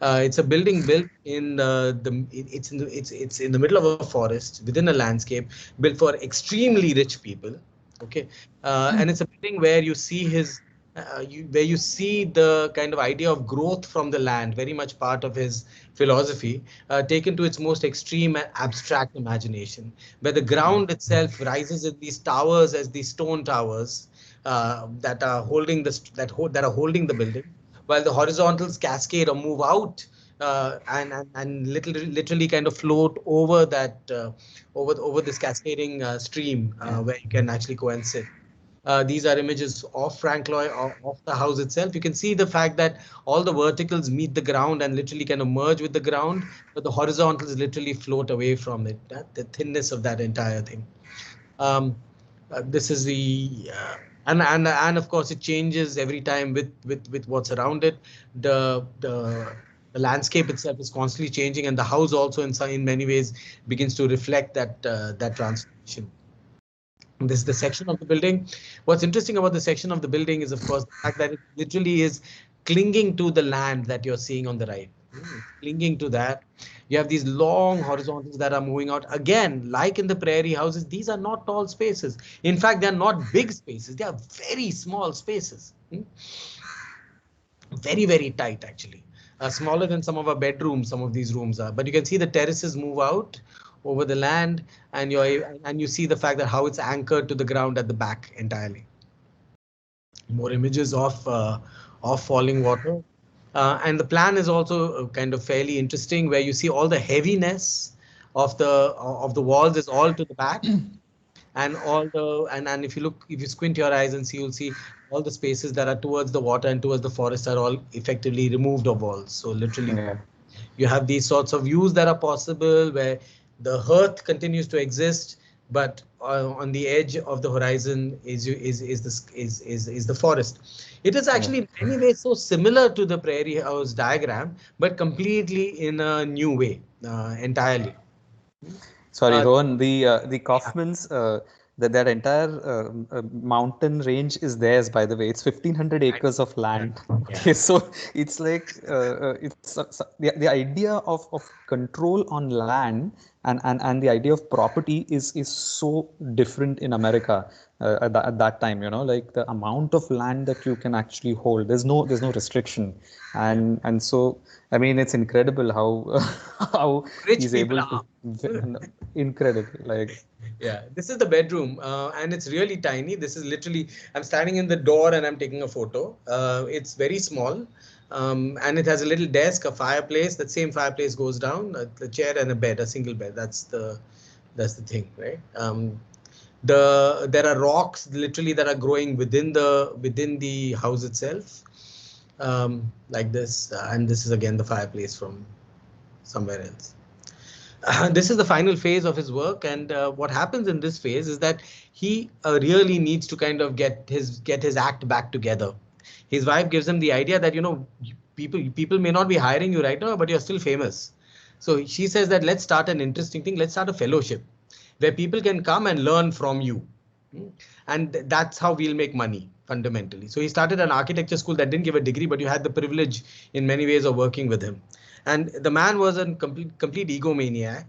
Speaker 1: It's a building built in it's in the middle of a forest within a landscape, built for extremely rich people. Okay, and it's a building where you see where you see the kind of idea of growth from the land, very much part of his philosophy, taken to its most extreme and abstract imagination, where the ground itself rises in these towers as these stone towers that are holding that are holding the building, while the horizontals cascade or move out and literally kind of float over that over this cascading stream
Speaker 2: Yeah.
Speaker 1: where you can actually go and sit. These are images of Frank Lloyd, of the house itself. You can see the fact that all the verticals meet the ground and literally kind of merge with the ground, but the horizontals literally float away from it. The thinness of that entire thing. Um, this is the and of course it changes every time with what's around it. The landscape itself is constantly changing, and the house also in many ways begins to reflect that transformation. This is the section of the building. What's interesting about the section of the building is, of course, the fact that it literally is clinging to the land that you're seeing on the right. Clinging to that. You have these long horizontals that are moving out. Again, like in the prairie houses, these are not tall spaces. In fact, they're not big spaces. They are very small spaces. Very, very tight, actually. Smaller than some of our bedrooms, some of these rooms are. But you can see the terraces move out over the land, and you see the fact that how it's anchored to the ground at the back entirely. More images of falling water. And the plan is also kind of fairly interesting, where you see all the heaviness of the walls is all to the back, and and if you squint your eyes and see, you'll see all the spaces that are towards the water and towards the forest are all effectively removed of walls. So literally
Speaker 2: Yeah.
Speaker 1: you have these sorts of views that are possible, where the hearth continues to exist, but on the edge of the horizon is the forest. It is
Speaker 2: Yeah.
Speaker 1: actually in many ways so similar to the prairie house diagram, but completely in a new way, entirely.
Speaker 2: Sorry,
Speaker 1: uh,
Speaker 2: Rohan, the
Speaker 1: yeah,
Speaker 2: Kaufman's that entire mountain range is theirs, by the way. It's 1,500
Speaker 1: I-
Speaker 2: acres of
Speaker 1: yeah,
Speaker 2: land.
Speaker 1: yeah.
Speaker 2: Okay, so it's like the idea of control on land and the idea of property is so different in America at that time. Like the amount of land that you can actually hold. There's no restriction,
Speaker 1: Yeah.
Speaker 2: and so I mean it's incredible how how
Speaker 1: Rich
Speaker 2: he's
Speaker 1: people
Speaker 2: able
Speaker 1: are.
Speaker 2: to. Incredible, like.
Speaker 1: Yeah, this is the bedroom, and it's really tiny. This is literally, I'm standing in the door and I'm taking a photo. It's very small, and it has a little desk, a fireplace. That same fireplace goes down, the chair and a bed, a single bed. That's the thing, right? There are rocks literally that are growing within the house itself. like this, and this is again the fireplace from somewhere else. This is the final phase of his work, and what happens in this phase is that he really needs to kind of get his act back together. His wife gives him the idea that, people may not be hiring you right now, but you're still famous. So she says that let's start an interesting thing. Let's start a fellowship where people can come and learn from you. And that's how we'll make money fundamentally. So he started an architecture school that didn't give a degree, but you had the privilege in many ways of working with him. And the man was a complete egomaniac.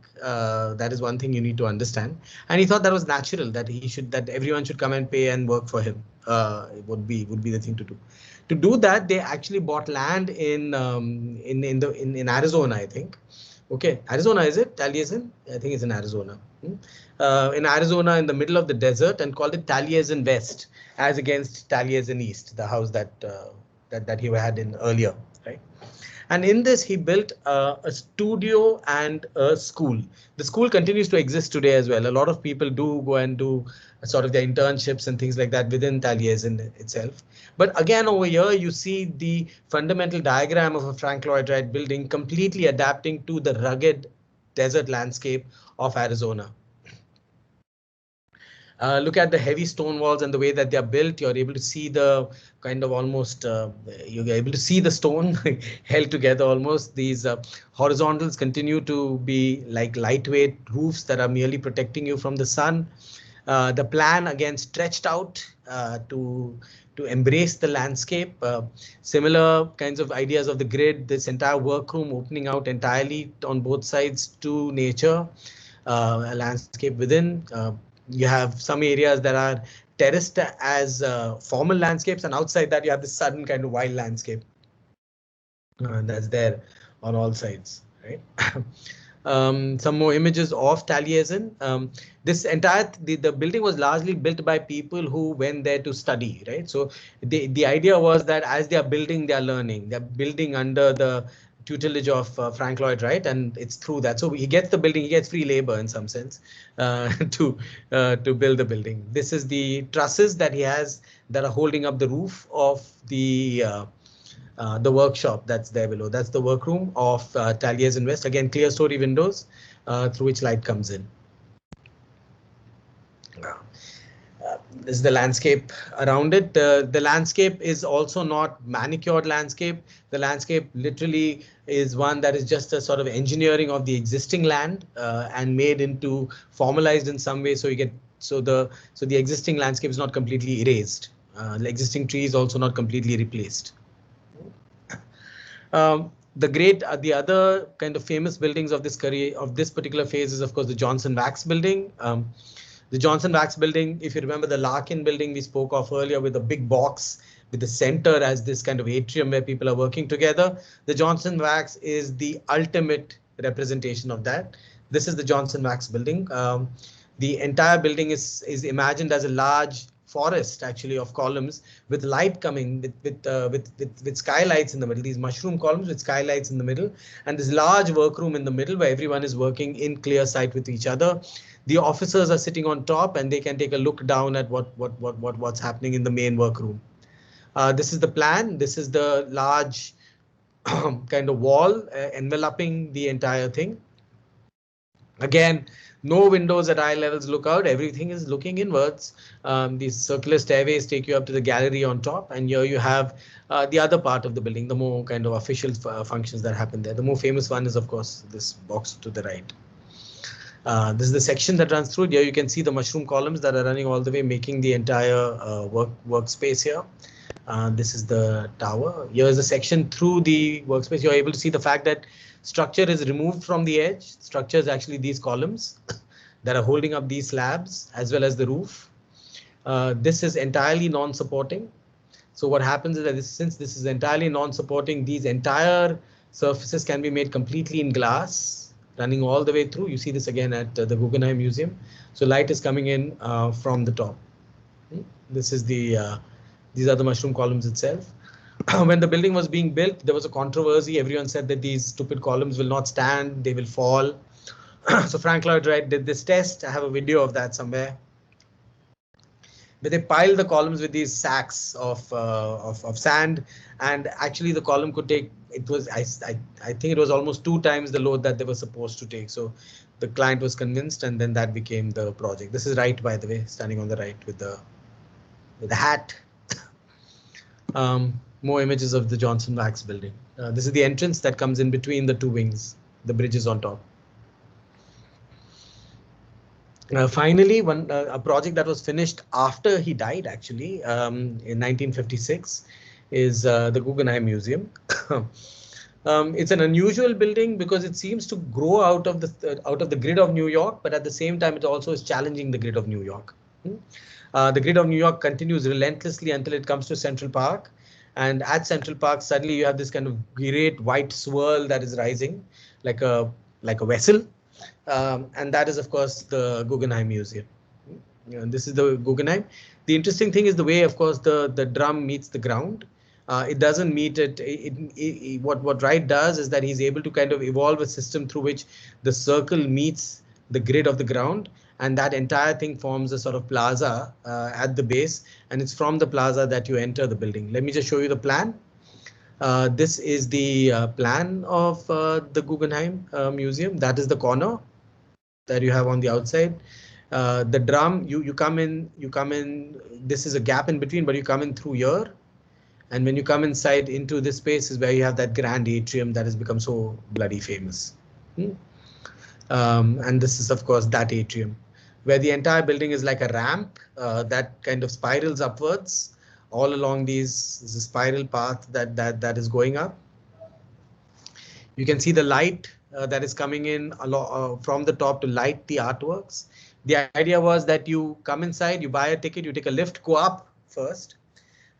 Speaker 1: That is one thing you need to understand. And he thought that was natural, that everyone should come and pay and work for him. It would be the thing to do. To do that, they actually bought land in Arizona, I think. Okay, Arizona, is it? Taliesin? I think it's in Arizona. In Arizona, in the middle of the desert, and called it Taliesin West, as against Taliesin East, the house that he had in earlier, right? And in this, he built a studio and a school. The school continues to exist today as well. A lot of people do go and do sort of their internships and things like that within Taliesin itself. But again, over here, you see the fundamental diagram of a Frank Lloyd Wright building completely adapting to the rugged desert landscape of Arizona. Look at the heavy stone walls and the way that they are built. You're able to see the kind of almost, you're able to see the stone held together almost. These horizontals continue to be like lightweight roofs that are merely protecting you from the sun. The plan again stretched out to embrace the landscape. Similar kinds of ideas of the grid, this entire workroom opening out entirely on both sides to nature, a landscape within. You have some areas that are terraced as formal landscapes, and outside that you have this sudden kind of wild landscape that's there on all sides, right? Some more images of Taliesin. This entire the building was largely built by people who went there to study, right? So the idea was that as they are building, they are learning. They're building under the tutelage of Frank Lloyd Wright, and it's through that. So he gets the building, he gets free labor in some sense to build the building. This is the trusses that he has that are holding up the roof of the workshop that's there below. That's the workroom of Taliesin West. Again, clear story windows through which light comes in. This is the landscape around it. The landscape is also not manicured landscape. The landscape literally is one that is just a sort of engineering of the existing land and made into formalized in some way. So you get the existing landscape is not completely erased. The existing tree is also not completely replaced. The other kind of famous buildings of this particular phase is, of course, the Johnson Wax building. The Johnson Wax building, if you remember the Larkin building we spoke of earlier with a big box with the center as this kind of atrium where people are working together. The Johnson Wax is the ultimate representation of that. This is the Johnson Wax building. The entire building is imagined as a large forest actually of columns with light coming with skylights in the middle, these mushroom columns with skylights in the middle, and this large workroom in the middle where everyone is working in clear sight with each other. The officers are sitting on top and they can take a look down at what's happening in the main workroom. This is the plan. This is the large kind of wall enveloping the entire thing. Again, no windows at eye levels look out. Everything is looking inwards. These circular stairways take you up to the gallery on top, and here you have the other part of the building, the more kind of official functions that happen there. The more famous one is, of course, this box to the right. This is the section that runs through. Here you can see the mushroom columns that are running all the way, making the entire workspace here. This is the tower. Here is the section through the workspace. You're able to see the fact that structure is removed from the edge. Structure is actually these columns that are holding up these slabs as well as the roof. This is entirely non-supporting. So what happens is that since this is entirely non-supporting, these entire surfaces can be made completely in glass, running all the way through. You see this again at the Guggenheim Museum. So light is coming in from the top. This is these are the mushroom columns itself. When the building was being built, there was a controversy. Everyone said that these stupid columns will not stand, they will fall. So Frank Lloyd Wright did this test. I have a video of that somewhere. But they piled the columns with these sacks of sand, and actually the column could take, it was I think it was almost 2 times the load that they were supposed to take. So the client was convinced, and then that became the project. This is Wright, by the way, standing on the right with the hat. More images of the Johnson Wax building. This is the entrance that comes in between the two wings. The bridge is on top. Finally, a project that was finished after he died, actually, in 1956, is the Guggenheim Museum. It's an unusual building because it seems to grow out of the grid of New York, but at the same time, it also is challenging the grid of New York. The grid of New York continues relentlessly until it comes to Central Park. And at Central Park, suddenly you have this kind of great white swirl that is rising like a vessel. And that is, of course, the Guggenheim Museum. This is the Guggenheim. The interesting thing is the way, of course, the drum meets the ground. It doesn't meet it. What Wright does is that he's able to kind of evolve a system through which the circle meets the grid of the ground, and that entire thing forms a sort of plaza at the base, and it's from the plaza that you enter the building. Let me just show you the plan. This is the plan of the Guggenheim Museum. That is the corner that you have on the outside. The drum, you come in. This is a gap in between, but you come in through here. And when you come inside into this space is where you have that grand atrium that has become so bloody famous. And this is, of course, that atrium, where the entire building is like a ramp that kind of spirals upwards all along this spiral path that is going up. You can see the light that is coming in from the top to light the artworks. The idea was that you come inside, you buy a ticket, you take a lift, go up first,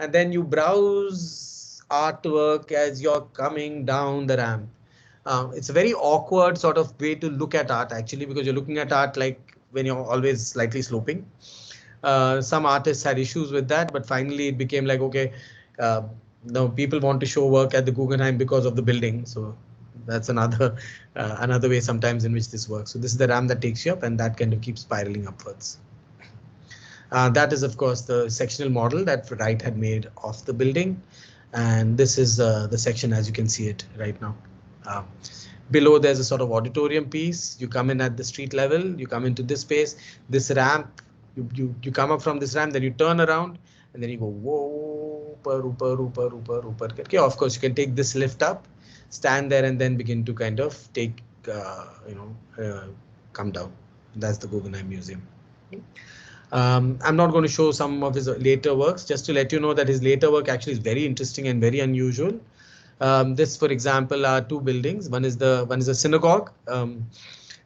Speaker 1: and then you browse artwork as you're coming down the ramp. It's a very awkward sort of way to look at art, actually, because you're looking at art like when you're always slightly sloping. Some artists had issues with that, but finally it became like, okay, no, people want to show work at the Guggenheim because of the building. So that's another way sometimes in which this works. So this is the ramp that takes you up, and that kind of keeps spiraling upwards. That is, of course, the sectional model that Wright had made of the building. And this is the section as you can see it right now. Below, there's a sort of auditorium piece. You come in at the street level, you come into this space, this ramp, you come up from this ramp, then you turn around, and then you go, whoa, upar. Okay, of course, you can take this lift up, stand there, and then begin to kind of take, come down. That's the Guggenheim Museum. I'm not going to show some of his later works, just to let you know that his later work actually is very interesting and very unusual. This, for example, are two buildings. One is a synagogue,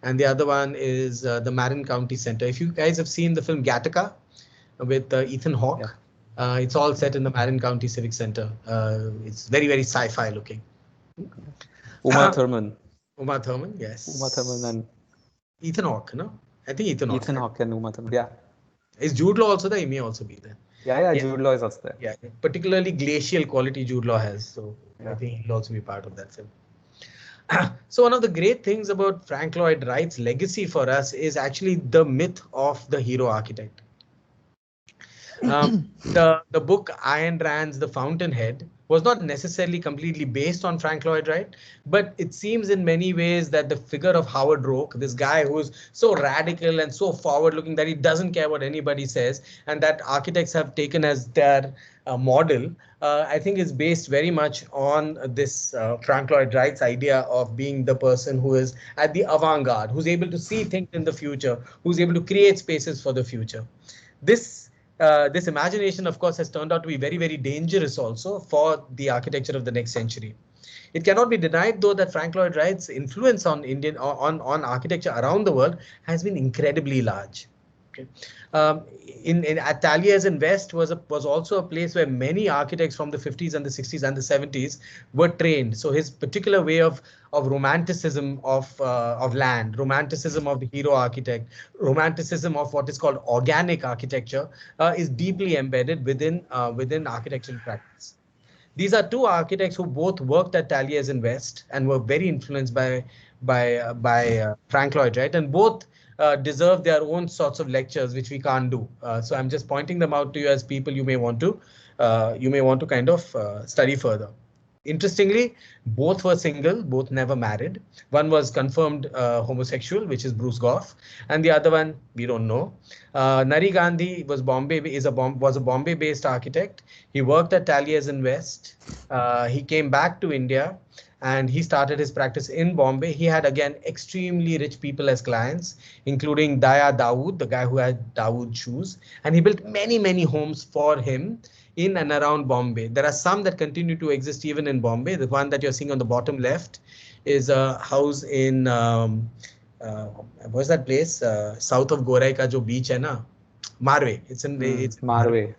Speaker 1: and the other one is the Marin County Center. If you guys have seen the film Gattaca with Ethan Hawke, it's all set in the Marin County Civic Center. It's very, very sci-fi looking.
Speaker 2: Uma Thurman.
Speaker 1: Uma Thurman, yes.
Speaker 2: Uma Thurman and
Speaker 1: Ethan Hawke, no? I think Ethan Hawke.
Speaker 2: Ethan Hawke and Uma Thurman, yeah.
Speaker 1: Is Jude Law also there? He may also be there.
Speaker 2: Yeah, Jude Law is also there.
Speaker 1: Yeah, particularly glacial quality Jude Law has. So I think he'll also be part of that film. So one of the great things about Frank Lloyd Wright's legacy for us is actually the myth of the hero architect. The book Ayn Rand's The Fountainhead was not necessarily completely based on Frank Lloyd Wright, but it seems in many ways that the figure of Howard Roark, this guy who's so radical and so forward-looking that he doesn't care what anybody says, and that architects have taken as their model, I think is based very much on this Frank Lloyd Wright's idea of being the person who is at the avant-garde, who's able to see things in the future, who's able to create spaces for the future. This imagination, of course, has turned out to be very, very dangerous also for the architecture of the next century. It cannot be denied, though, that Frank Lloyd Wright's influence on on architecture around the world has been incredibly large. Okay. At Talliers in West was also a place where many architects from the 50s and the 60s and the 70s were trained. So his particular way of romanticism of land, romanticism of the hero architect, romanticism of what is called organic architecture is deeply embedded within architectural practice. These are two architects who both worked at Talliers in West and were very influenced by Frank Lloyd Wright, and both deserve their own sorts of lectures, which we can't do. So I'm just pointing them out to you as people you may want to kind of study further. Interestingly, both were single, both never married. One was confirmed homosexual, which is Bruce Gough, and the other one we don't know. Nari Gandhi was a Bombay-based architect. He worked at Talliers in West. He came back to India and he started his practice in Bombay. He had again extremely rich people as clients, including Daya Dawood, the guy who had Dawood shoes, and he built many homes for him in and around Bombay. There are some that continue to exist even in Bombay. The one that you're seeing on the bottom left is a house in uh, what's that place? South of Gorai ka jo beach hai na? Marve. It's in Marve.
Speaker 2: Marway.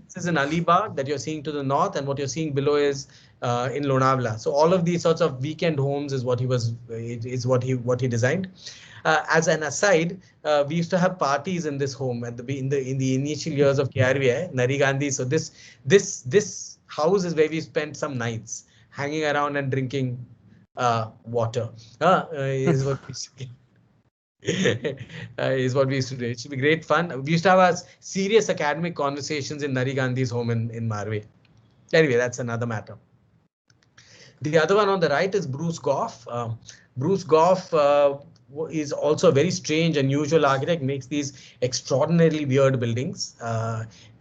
Speaker 1: This is in Alibag that you're seeing to the north, and what you're seeing below is in Lonavala. So all of these sorts of weekend homes is what he designed. As an aside, we used to have parties in this home at in the initial years of KRVI, Nari Gandhi. So this house is where we spent some nights hanging around and drinking water. Is what we used to is what we used to do. It should be great fun. We used to have our serious academic conversations in Nari Gandhi's home in Marve. Anyway, that's another matter. The other one on the right is Bruce Gough. Bruce Gough is also a very strange, unusual architect, makes these extraordinarily weird buildings,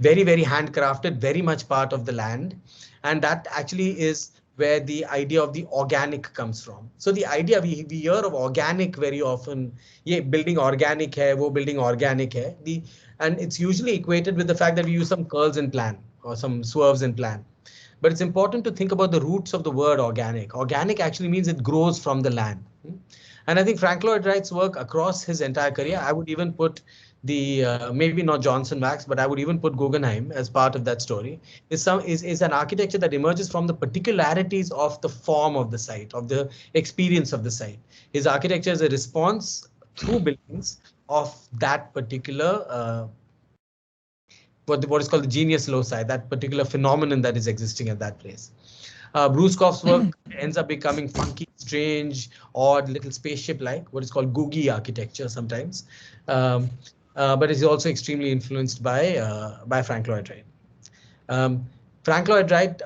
Speaker 1: very handcrafted, very much part of the land. And that actually is where the idea of the organic comes from. So the idea we hear of organic very often, yeah, building organic hai, wo building organic hai. And it's usually equated with the fact that we use some curls in plan or some swerves in plan. But it's important to think about the roots of the word organic. Organic actually means it grows from the land. And I think Frank Lloyd Wright's work across his entire career, I would even put maybe not Johnson Wax, but I would even put Guggenheim as part of that story, is an architecture that emerges from the particularities of the form of the site, of the experience of the site. His architecture is a response through buildings of that particular what is called the genius loci, that particular phenomenon that is existing at that place. Bruce Gough's work ends up becoming funky, strange, odd, little spaceship-like, what is called googie architecture sometimes. But it's also extremely influenced by Frank Lloyd Wright. Frank Lloyd Wright,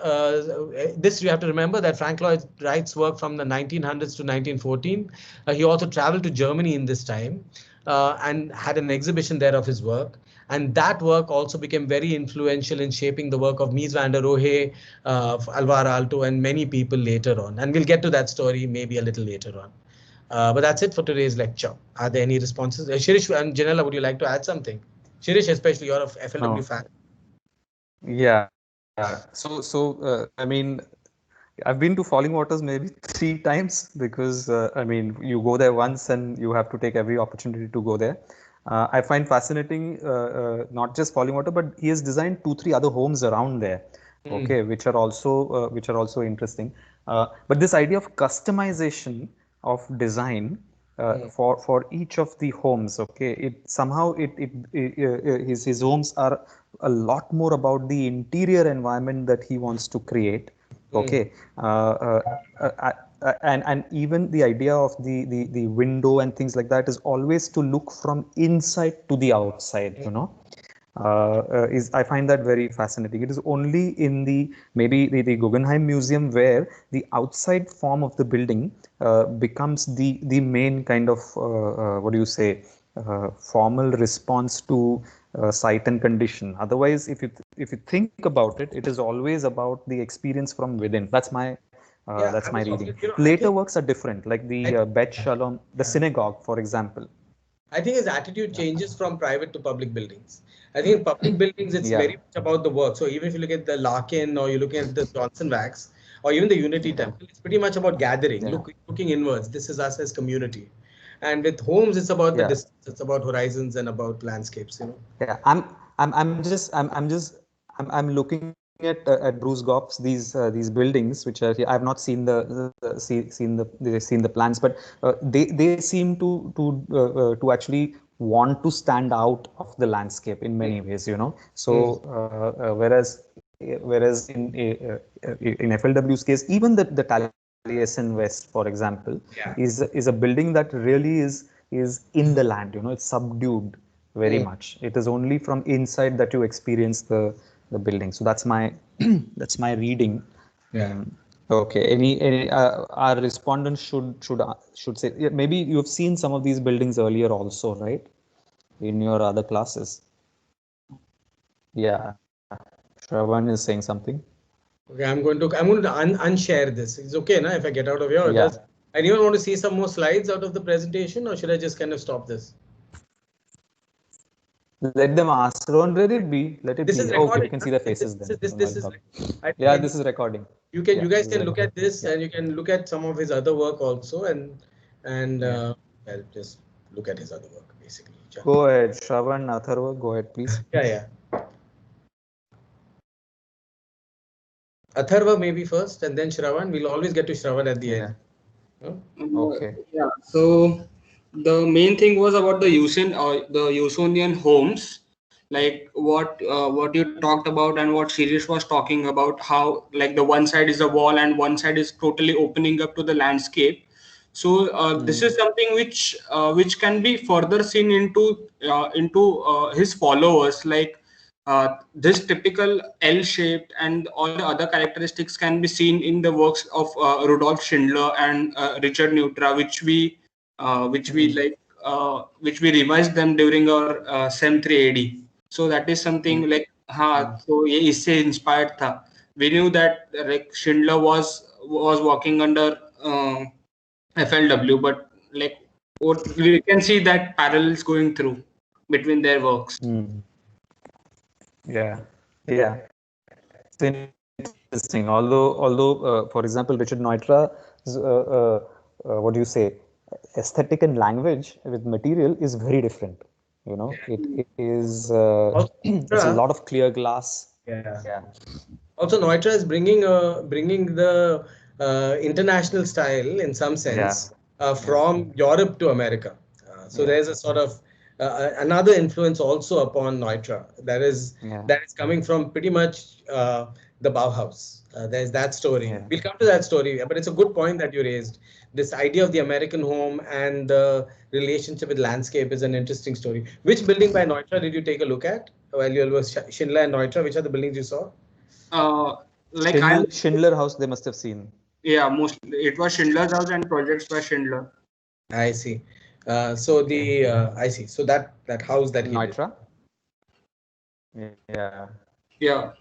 Speaker 1: this you have to remember that Frank Lloyd Wright's work from the 1900s to 1914. He also traveled to Germany in this time and had an exhibition there of his work. And that work also became very influential in shaping the work of Mies van der Rohe, Alvar Aalto, and many people later on. And we'll get to that story maybe a little later on. But that's it for today's lecture. Are there any responses? Shirish and Janella, would you like to add something? Shirish, especially, you're a FLW fan.
Speaker 2: Yeah. I mean, I've been to Falling Waters maybe 3 times because I mean, you go there once and you have to take every opportunity to go there. I find fascinating not just Falling Water, but he has designed 2-3 other homes around there, okay, which are also interesting. But this idea of customization of design for each of the homes, okay, his homes are a lot more about the interior environment that he wants to create, okay. And even the idea of the window and things like that is always to look from inside to the outside, you know. I find that very fascinating. It is only in maybe the Guggenheim Museum where the outside form of the building becomes the main kind of formal response to site and condition. Otherwise, if you think about it, it is always about the experience from within. That's my reading. Later works are different, like the Bet Shalom, the synagogue, for example.
Speaker 1: I think his attitude changes from private to public buildings. I think in public buildings, it's very much about the work. So even if you look at the Larkin or you're looking at the Johnson Wax or even the Unity Temple, it's pretty much about gathering, looking inwards. This is us as community. And with homes, it's about the distance. It's about horizons and about landscapes. You know.
Speaker 2: Yeah, I'm looking at Bruce Gough's these buildings, which are here. I've not seen the plans, but they seem to actually want to stand out of the landscape in many ways, you know. So whereas in FLW's case, even the Taliesin West, for example, is a building that really is is in the land, it's subdued very much. It is only from inside that you experience the building. So that's my that's my reading.
Speaker 1: Yeah.
Speaker 2: Okay. Any our respondents should say, yeah, maybe you've seen some of these buildings earlier also, right? In your other classes. Yeah. Shravan is saying something.
Speaker 1: Okay, I'm going to unshare this. It's okay, na, if I get out of here. Or
Speaker 2: Yeah.
Speaker 1: does anyone want to see some more slides out of the presentation, or should I just kind of stop this?
Speaker 2: Let them ask. Don't let it be. Let it
Speaker 1: This
Speaker 2: be.
Speaker 1: is
Speaker 2: Okay, we
Speaker 1: recording.
Speaker 2: can
Speaker 1: Huh?
Speaker 2: see the faces then.
Speaker 1: This is.
Speaker 2: Yeah, this is recording.
Speaker 1: You
Speaker 2: Yeah,
Speaker 1: guys
Speaker 2: this is
Speaker 1: can look at
Speaker 2: recording.
Speaker 1: this, and you can look at some of his other work also, and I'll just look at his other work basically.
Speaker 2: Go ahead, Shravan, Atharva, go ahead, please.
Speaker 1: Yeah. Atharva maybe first, and then Shravan. We'll always get to Shravan at the end. Huh?
Speaker 2: Okay.
Speaker 3: Yeah. So the main thing was about the Usonian homes, like what you talked about and what Shirish was talking about, how like the one side is a wall and one side is totally opening up to the landscape. So this is something which can be further seen into his followers, like this typical L-shaped and all the other characteristics can be seen in the works of Rudolf Schindler and Richard Neutra, which we revised them during our SEM 3 AD. So that is something like so ये इससे inspired था. We knew that like Schindler was working under FLW, but like we can see that parallels going through between their works.
Speaker 2: Yeah. It's interesting. Although, for example, Richard Neutra's, what do you say, aesthetic and language with material is very different. It is it's a lot of clear glass.
Speaker 1: Yeah. Also, Neutra is bringing the international style in some sense from Europe to America. So there's a sort of another influence also upon Neutra that is coming from pretty much the Bauhaus. There's that story. We'll come to that story, but it's a good point that you raised. This idea of the American home and the relationship with landscape is an interesting story. Which building by Neutra did you take a look at while you were Schindler and Neutra? Which are the buildings you saw?
Speaker 2: Schindler House, they must have seen.
Speaker 3: Yeah, mostly it was Schindler's House and projects by Schindler.
Speaker 1: I see. I see. So that house that he
Speaker 2: Neutra.
Speaker 3: Yeah.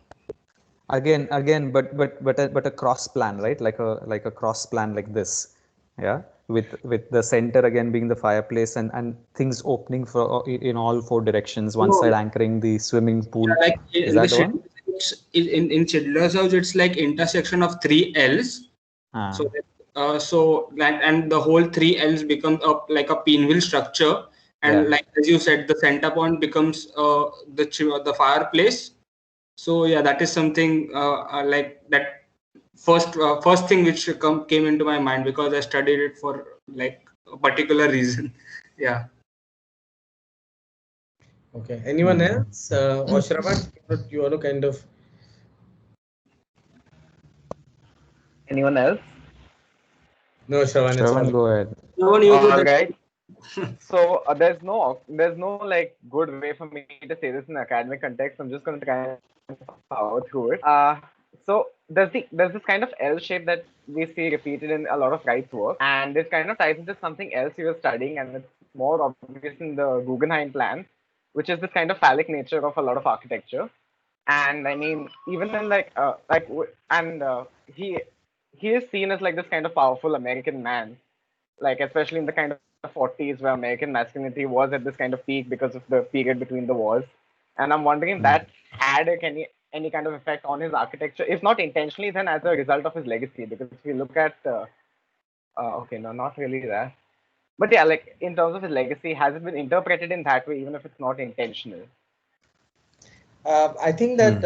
Speaker 2: Again, but a cross plan, right? Like a cross plan like this. Yeah. With the center again being the fireplace and things opening in all four directions. One side anchoring the swimming pool.
Speaker 3: Yeah, like
Speaker 2: is that the one?
Speaker 3: In Schindler's House, it's like intersection of three L's. So that and the whole three L's become like a pinwheel structure, and like as you said, the center point becomes the fireplace. So yeah, that is something like that first thing which came into my mind because I studied it for like a particular reason. Yeah.
Speaker 1: Okay. Anyone else? Or Shravan, you want to kind of.
Speaker 4: Anyone else?
Speaker 1: No, Shravan,
Speaker 2: go ahead.
Speaker 4: All right. So there's no like good way for me to say this in academic context. I'm just going to try and power through it. So there's this kind of L shape that we see repeated in a lot of Wright's work, and this kind of ties into something else he was studying, and it's more obvious in the Guggenheim plan, which is this kind of phallic nature of a lot of architecture. And I mean, even in he is seen as like this kind of powerful American man, like especially in the kind of 40s where American masculinity was at this kind of peak because of the period between the wars. And I'm wondering if that had any kind of effect on his architecture, if not intentionally, then as a result of his legacy. Because if you look at, okay, no, not really that. But yeah, like in terms of his legacy, has it been interpreted in that way, even if it's not intentional?
Speaker 1: I think that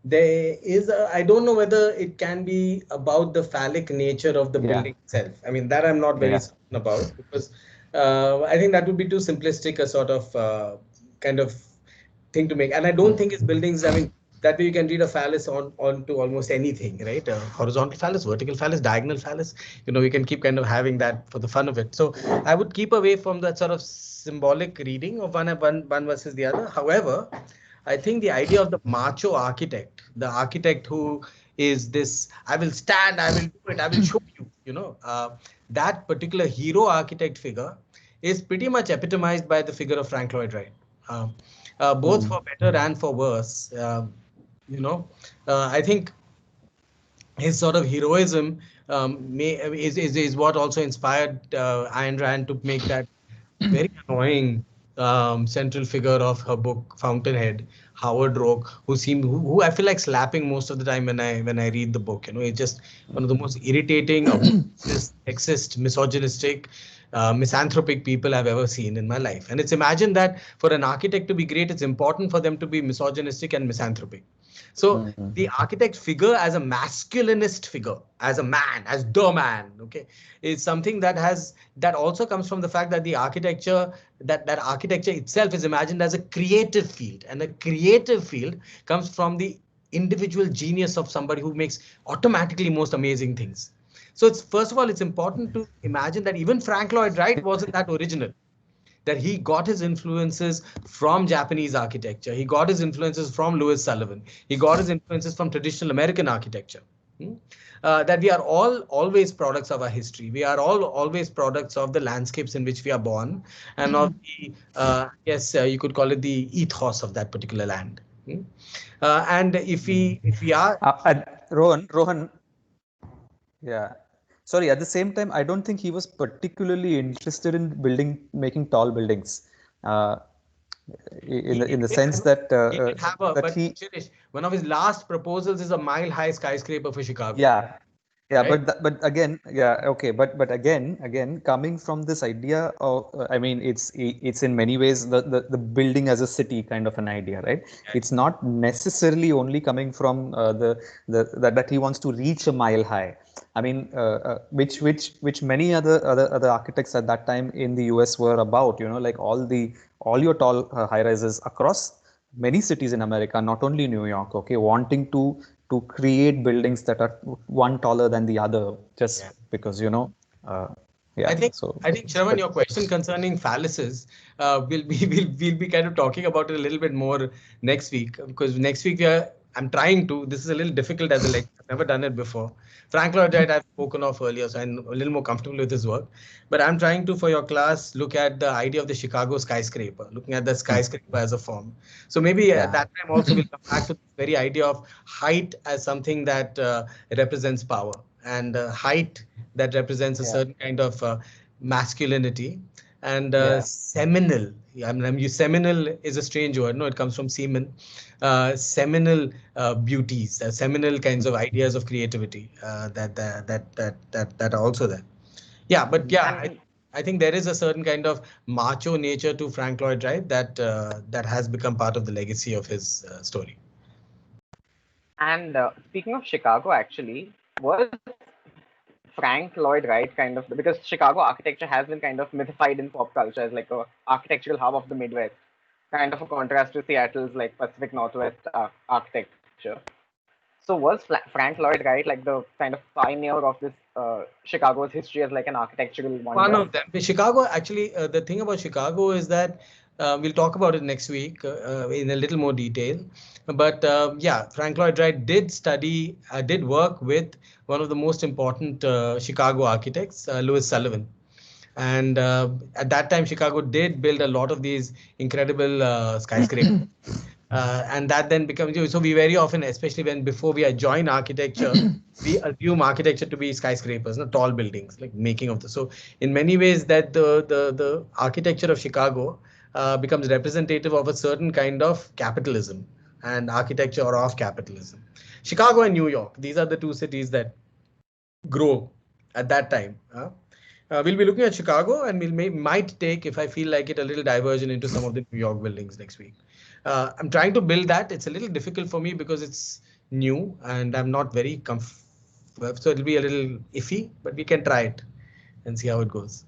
Speaker 1: there is I don't know whether it can be about the phallic nature of the building itself. I mean, that I'm not very certain about because I think that would be too simplistic a sort of kind of thing to make. And I don't think his buildings, I mean, That way you can read a phallus onto almost anything, right? Horizontal phallus, vertical phallus, diagonal phallus. We can keep kind of having that for the fun of it. So I would keep away from that sort of symbolic reading of one versus the other. However, I think the idea of the macho architect, the architect who is this, I will stand, I will do it, I will show you, that particular hero architect figure is pretty much epitomized by the figure of Frank Lloyd Wright. Both for better and for worse. I think his sort of heroism is what also inspired Ayn Rand to make that very annoying central figure of her book Fountainhead, Howard Rourke, who I feel like slapping most of the time when I read the book. It's just one of the most irritating, sexist, misogynistic, misanthropic people I've ever seen in my life. And it's imagined that for an architect to be great, it's important for them to be misogynistic and misanthropic. So the architect figure as a masculinist figure, as a man, as the man, okay, is something that also comes from the fact that the architecture, that architecture itself is imagined as a creative field, and a creative field comes from the individual genius of somebody who makes automatically most amazing things. So it's, first of all, it's important to imagine that even Frank Lloyd Wright wasn't that original, that he got his influences from Japanese architecture. He got his influences from Louis Sullivan. He got his influences from traditional American architecture. That we are all always products of our history. We are all always products of the landscapes in which we are born, and of the, yes, you could call it the ethos of that particular land. And if we are
Speaker 2: Rohan, yeah. Sorry, at the same time, I don't think he was particularly interested in making tall buildings. In the sense that
Speaker 1: one of his last proposals is a mile-high skyscraper for Chicago.
Speaker 2: Yeah,
Speaker 1: right?
Speaker 2: but again, okay, but again, coming from this idea of, I mean, it's in many ways the building as a city kind of an idea, right? It's not necessarily only coming from that he wants to reach a mile high. I mean, which many other architects at that time in the US were about, like all your tall high rises across many cities in America, not only New York, okay, wanting to create buildings that are one taller than the other, just because, yeah.
Speaker 1: I think Shravan, your question concerning phalluses, we'll be kind of talking about it a little bit more next week, because next week I'm trying to, this is a little difficult as a lecture, I've never done it before. Frank Lloyd Wright I've spoken of earlier, so I'm a little more comfortable with his work. But I'm trying to, for your class, look at the idea of the Chicago skyscraper, looking at the skyscraper as a form. So maybe at that time also we'll come back to the very idea of height as something that represents power, and height that represents a certain kind of masculinity, and seminal. I mean, seminal is a strange word. No, it comes from semen. Seminal beauties, seminal kinds of ideas of creativity that are also there. Yeah, but yeah, I think there is a certain kind of macho nature to Frank Lloyd Wright that has become part of the legacy of his story.
Speaker 4: And speaking of Chicago, actually, was Frank Lloyd Wright kind of, because Chicago architecture has been kind of mythified in pop culture as like a architectural hub of the Midwest, kind of a contrast to Seattle's like Pacific Northwest architecture. So was Frank Lloyd Wright like the kind of pioneer of this Chicago's history as like an architectural wonder?
Speaker 1: One of them. Chicago, actually, the thing about Chicago is that we'll talk about it next week in a little more detail. But yeah, Frank Lloyd Wright did work with one of the most important Chicago architects, Louis Sullivan. And at that time, Chicago did build a lot of these incredible skyscrapers. And that then becomes, so we very often, especially before we join architecture, we assume architecture to be skyscrapers, not tall buildings, like making of so in many ways that the architecture of Chicago becomes representative of a certain kind of capitalism and architecture or of capitalism. Chicago and New York, these are the two cities that grow at that time. We'll be looking at Chicago, and might take, if I feel like it, a little diversion into some of the New York buildings next week. I'm trying to build that. It's a little difficult for me because it's new and I'm not very comfortable. So it'll be a little iffy, but we can try it and see how it goes.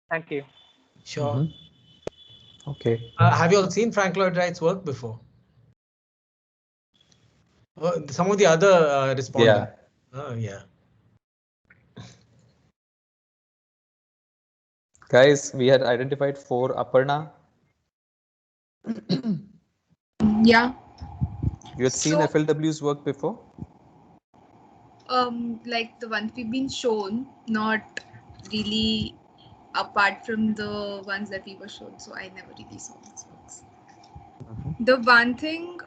Speaker 4: Thank you.
Speaker 1: Sure.
Speaker 2: Okay.
Speaker 1: Have you all seen Frank Lloyd Wright's work before? Some of the other respondents. Oh, yeah.
Speaker 2: Guys, we had identified 4. Aparna,
Speaker 5: Yeah.
Speaker 2: you had seen
Speaker 5: So,
Speaker 2: FLW's work before?
Speaker 5: like the ones we've been shown, not really apart from the ones that we were shown. So I never really saw these works. The one thing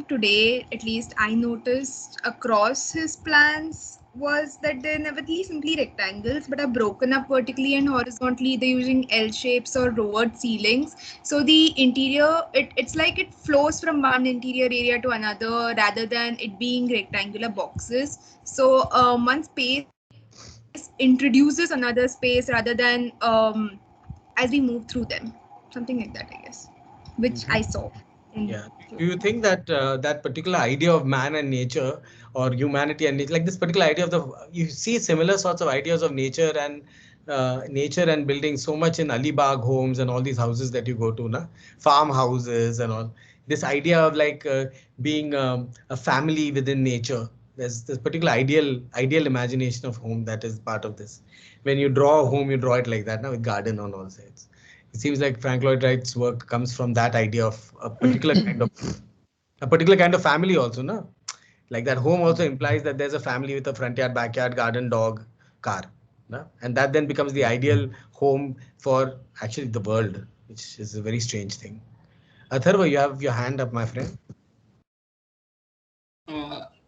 Speaker 5: today, at least I noticed across his plans was that they're never really simply rectangles but are broken up vertically and horizontally. They're using L shapes or rowered ceilings. So the interior, it's like it flows from one interior area to another rather than it being rectangular boxes. So one space introduces another space rather than as we move through them. Something like that, I guess, which I saw.
Speaker 1: Yeah. Do you think that that particular idea of man and nature or humanity and nature, like this particular idea of you see similar sorts of ideas of nature and building so much in Alibag homes and all these houses that you go to, na? Farmhouses and all. This idea of like being a family within nature. There's this particular ideal imagination of home that is part of this. When you draw a home, you draw it like that, now with garden on all sides. It seems like Frank Lloyd Wright's work comes from that idea of a particular kind of family also, no? Like that home also implies that there's a family with a front yard, backyard, garden, dog, car, no? And that then becomes the ideal home for actually the world, which is a very strange thing. Atharva, you have your hand up, my friend.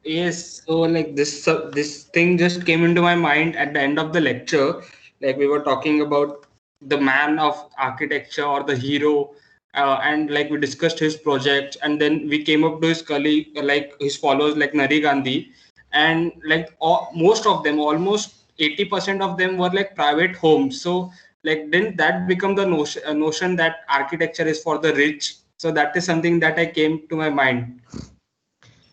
Speaker 3: Yes, so like this thing just came into my mind at the end of the lecture. Like we were talking about the man of architecture or the hero, and like we discussed his project, and then we came up to his colleague, like his followers, like Nari Gandhi, and like most of them, almost 80% of them were like private homes. So like didn't that become the notion that architecture is for the rich? So that is something that I came to my mind.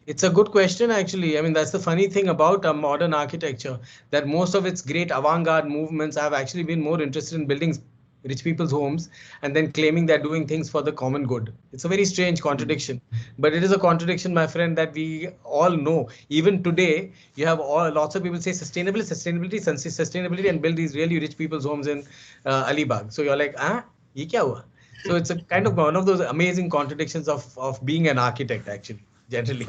Speaker 1: It's a good question, actually. I mean, that's the funny thing about modern architecture, that most of its great avant-garde movements have actually been more interested in building rich people's homes and then claiming they're doing things for the common good. It's a very strange contradiction, but it is a contradiction, my friend, that we all know. Even today, you have lots of people say sustainability, and build these really rich people's homes in Alibag. So you're like, ah, ye kya hua? So it's a kind of one of those amazing contradictions of being an architect, actually, generally.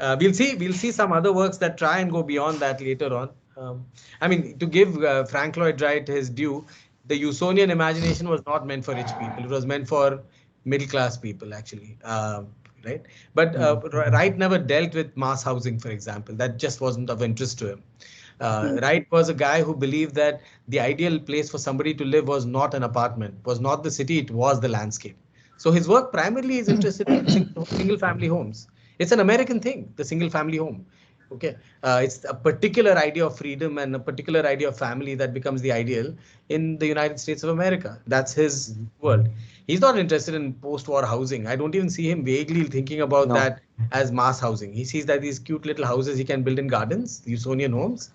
Speaker 1: We'll see some other works that try and go beyond that later on. I mean, to give Frank Lloyd Wright his due, the Usonian imagination was not meant for rich people. It was meant for middle class people, actually. Right? But Wright never dealt with mass housing, for example. That just wasn't of interest to him. Wright was a guy who believed that the ideal place for somebody to live was not an apartment, was not the city, it was the landscape. So his work primarily is interested in single family homes. It's an American thing, the single family home. Okay, it's a particular idea of freedom and a particular idea of family that becomes the ideal in the United States of America. That's his world. He's not interested in post-war housing. I don't even see him vaguely thinking about that as mass housing. He sees that these cute little houses he can build in gardens, Usonian homes,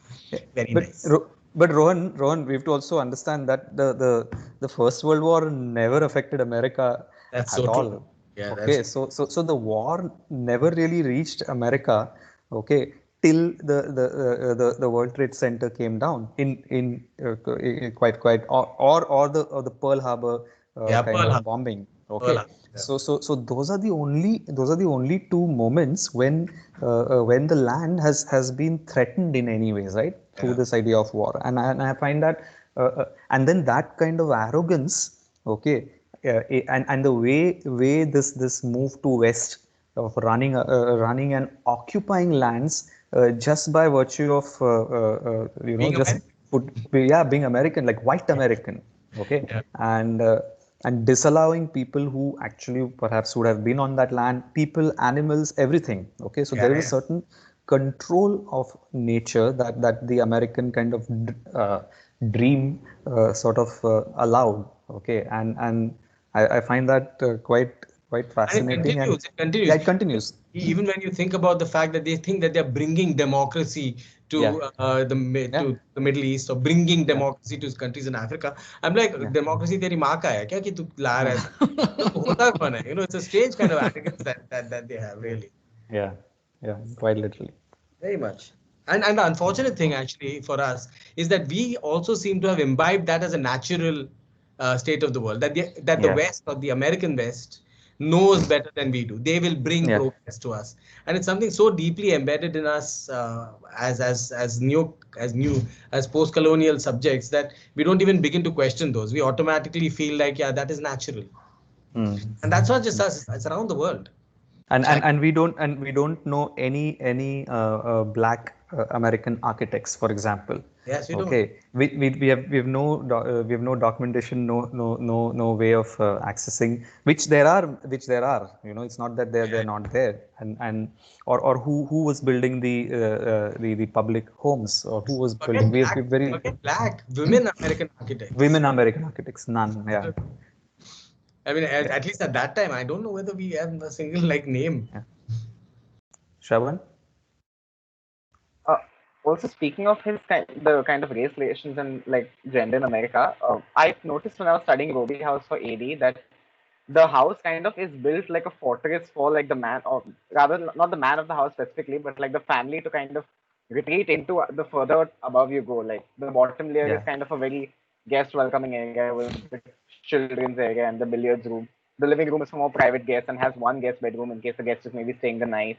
Speaker 1: very nice.
Speaker 2: But Rohan, we have to also understand that the First World War never affected America
Speaker 1: That's
Speaker 2: at
Speaker 1: so
Speaker 2: all.
Speaker 1: true. Yeah,
Speaker 2: Okay, so the war never really reached America. Okay, till the World Trade Center came down in quite or the Pearl Harbor kind
Speaker 1: Pearl
Speaker 2: of
Speaker 1: Harbor.
Speaker 2: bombing.
Speaker 1: Pearl
Speaker 2: Okay,
Speaker 1: Harbor, yeah.
Speaker 2: so those are the only two moments when the land has been threatened in any ways, right? Through this idea of war, and I find that and then that kind of arrogance, okay, and the way this move to west of running and occupying lands just by virtue of
Speaker 1: Being
Speaker 2: just
Speaker 1: American.
Speaker 2: being American, like white American, okay,
Speaker 1: Yeah.
Speaker 2: and disallowing people who actually perhaps would have been on that land, people, animals, everything. Okay, so there is a certain control of nature that the American kind of dream sort of allowed. Okay, and I find that quite
Speaker 1: And
Speaker 2: fascinating, and
Speaker 1: it continues.
Speaker 2: yeah, it continues.
Speaker 1: Even when you think about the fact that they think that they're bringing democracy to
Speaker 2: Yeah.
Speaker 1: the Middle East or bringing
Speaker 2: Yeah.
Speaker 1: democracy to countries in Africa, I'm like,
Speaker 2: Yeah.
Speaker 1: democracy तेरी माँ का है क्या कि तू ला रहा है? होता कौन है? It's a strange kind of arrogance that they have, really.
Speaker 2: Yeah, yeah, quite literally.
Speaker 1: Very much. And the unfortunate thing actually for us is that we also seem to have imbibed that as a natural state of the world, that the
Speaker 2: Yeah,
Speaker 1: West or the American West knows better than we do. They will bring
Speaker 2: yeah.
Speaker 1: progress to us, and it's something so deeply embedded in us as post-colonial subjects that we don't even begin to question those. We automatically feel like, yeah, that is natural,
Speaker 2: Mm.
Speaker 1: and that's not just us; it's around the world.
Speaker 2: And
Speaker 1: China.
Speaker 2: we don't know any black American architects, for example.
Speaker 1: Yes, we don't.
Speaker 2: Okay, we have no documentation, no way of accessing, which there are. It's not that they're not there, and or who was building the public homes, or who was building.
Speaker 1: Forget
Speaker 2: We have
Speaker 1: black,
Speaker 2: very
Speaker 1: forget black, women American architects.
Speaker 2: women American architects, none. Yeah,
Speaker 1: I mean,
Speaker 2: yeah,
Speaker 1: at least at that time, I don't know whether we have a single like name.
Speaker 2: yeah. Shravan?
Speaker 4: Also, speaking of the kind of race relations and like gender in America, I've noticed when I was studying Roby House for AD that the house kind of is built like a fortress for like the man, or rather not the man of the house specifically, but like the family to kind of retreat into the further above you go. Like the bottom layer is
Speaker 2: Yeah,
Speaker 4: kind of a very guest welcoming area with the children's area and the billiards room. The living room is for more private guests and has one guest bedroom in case the guest is maybe staying the night.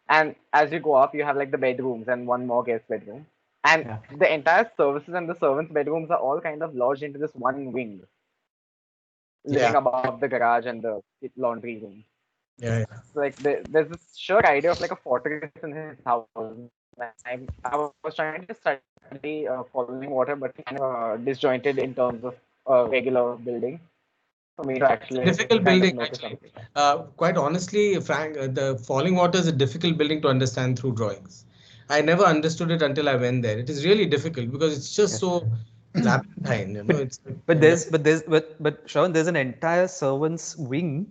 Speaker 4: And as you go up, you have like the bedrooms and one more guest bedroom. And
Speaker 2: yeah,
Speaker 4: the entire services and the servants' bedrooms are all kind of lodged into this one wing,
Speaker 1: Yeah,
Speaker 4: living above the garage and the laundry room.
Speaker 1: yeah, yeah.
Speaker 4: Like there's this sure idea of like a fortress in his house. I was trying to study falling water, but disjointed in terms of regular building for me to
Speaker 1: It's a
Speaker 4: actually
Speaker 1: difficult
Speaker 4: kind of
Speaker 1: building,
Speaker 4: notice
Speaker 1: actually.
Speaker 4: something.
Speaker 1: Quite honestly, Frank, the Falling Water is a difficult building to understand through drawings. I never understood it until I went there. It is really difficult because it's just
Speaker 2: yes.
Speaker 1: so labyrinthine. You know,
Speaker 2: But
Speaker 1: it's
Speaker 2: but Shravan, there's an entire servants wing,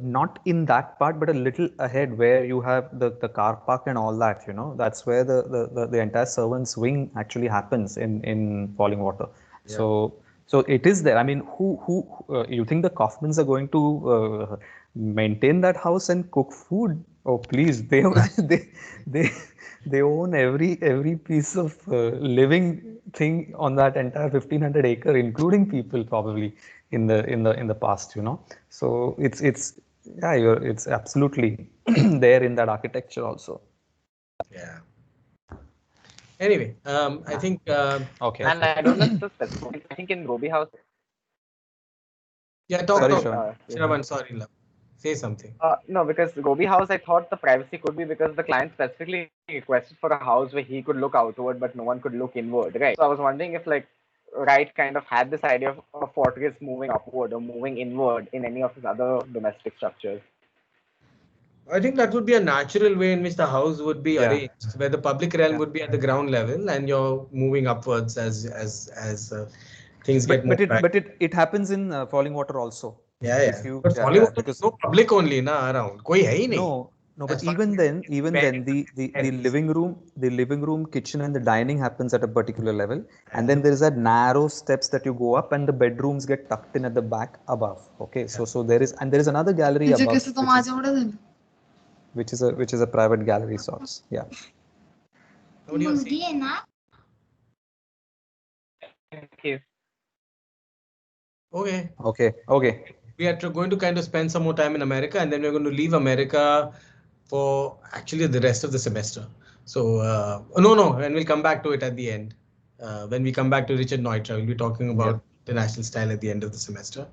Speaker 2: not in that part, but a little ahead where you have the car park and all that. That's where the entire servants wing actually happens in Falling Water.
Speaker 1: yeah.
Speaker 2: So it is there. I mean, who you think the Kaufmans are going to maintain that house and cook food? Oh, please, they they they own every piece of living thing on that entire 1500 acre, including people probably in the past. So it's yeah, it's absolutely there in that architecture also.
Speaker 1: Yeah. Anyway, I think
Speaker 2: Okay.
Speaker 4: And I don't know if it's a specific. I think in Gobi House.
Speaker 1: yeah.
Speaker 2: Sorry,
Speaker 1: Talk.
Speaker 2: Shravan.
Speaker 1: Shravan, sorry, love. Say something.
Speaker 4: No, because Gobi House, I thought the privacy could be because the client specifically requested for a house where he could look outward, but no one could look inward, right? So I was wondering if like Wright kind of had this idea of a fortress moving upward or moving inward in any of his other domestic structures.
Speaker 1: I think that would be a natural way in which the house would be
Speaker 2: Yeah.
Speaker 1: arranged, where the public realm
Speaker 2: Yeah.
Speaker 1: would be at the ground level and you're moving upwards as things get
Speaker 2: But
Speaker 1: more
Speaker 2: but it
Speaker 1: private.
Speaker 2: but it it happens in Falling Water also.
Speaker 1: Yeah,
Speaker 2: If
Speaker 1: yeah.
Speaker 2: you
Speaker 1: But
Speaker 2: yeah
Speaker 1: falling
Speaker 2: yeah
Speaker 1: water is
Speaker 2: because
Speaker 1: no public only na around. Koi hai hi nahi.
Speaker 2: no,
Speaker 1: As
Speaker 2: but
Speaker 1: far as
Speaker 2: even then, the
Speaker 1: ends.
Speaker 2: living room, kitchen, and the dining happens at a particular level, and
Speaker 1: Yeah,
Speaker 2: then there is that narrow steps that you go up, and the bedrooms get tucked in at the back above. Okay,
Speaker 1: yeah.
Speaker 2: so there is another gallery
Speaker 5: मुझे
Speaker 2: above,
Speaker 5: कैसे तुम आ जाओ बड़ा
Speaker 2: which is a private gallery sorts. Yeah.
Speaker 1: What do you see?
Speaker 5: है ना
Speaker 4: Okay.
Speaker 1: Okay.
Speaker 2: Okay. Okay.
Speaker 1: We are going to kind of spend some more time in America and then we're going to leave America for actually the rest of the semester. So, no, and we'll come back to it at the end. When we come back to Richard Neutra, we'll be talking
Speaker 2: Yeah.
Speaker 1: about international style at the end of the semester.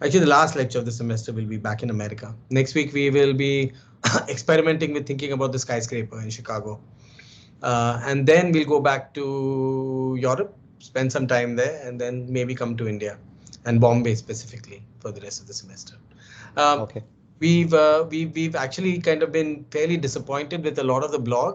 Speaker 1: Actually, the last lecture of the semester will be back in America. Next week, we will be experimenting with thinking about the skyscraper in Chicago. And then we'll go back to Europe, spend some time there, and then maybe come to India and Bombay specifically for the rest of the semester.
Speaker 2: Okay.
Speaker 1: We've actually kind of been fairly disappointed with a lot of the blogs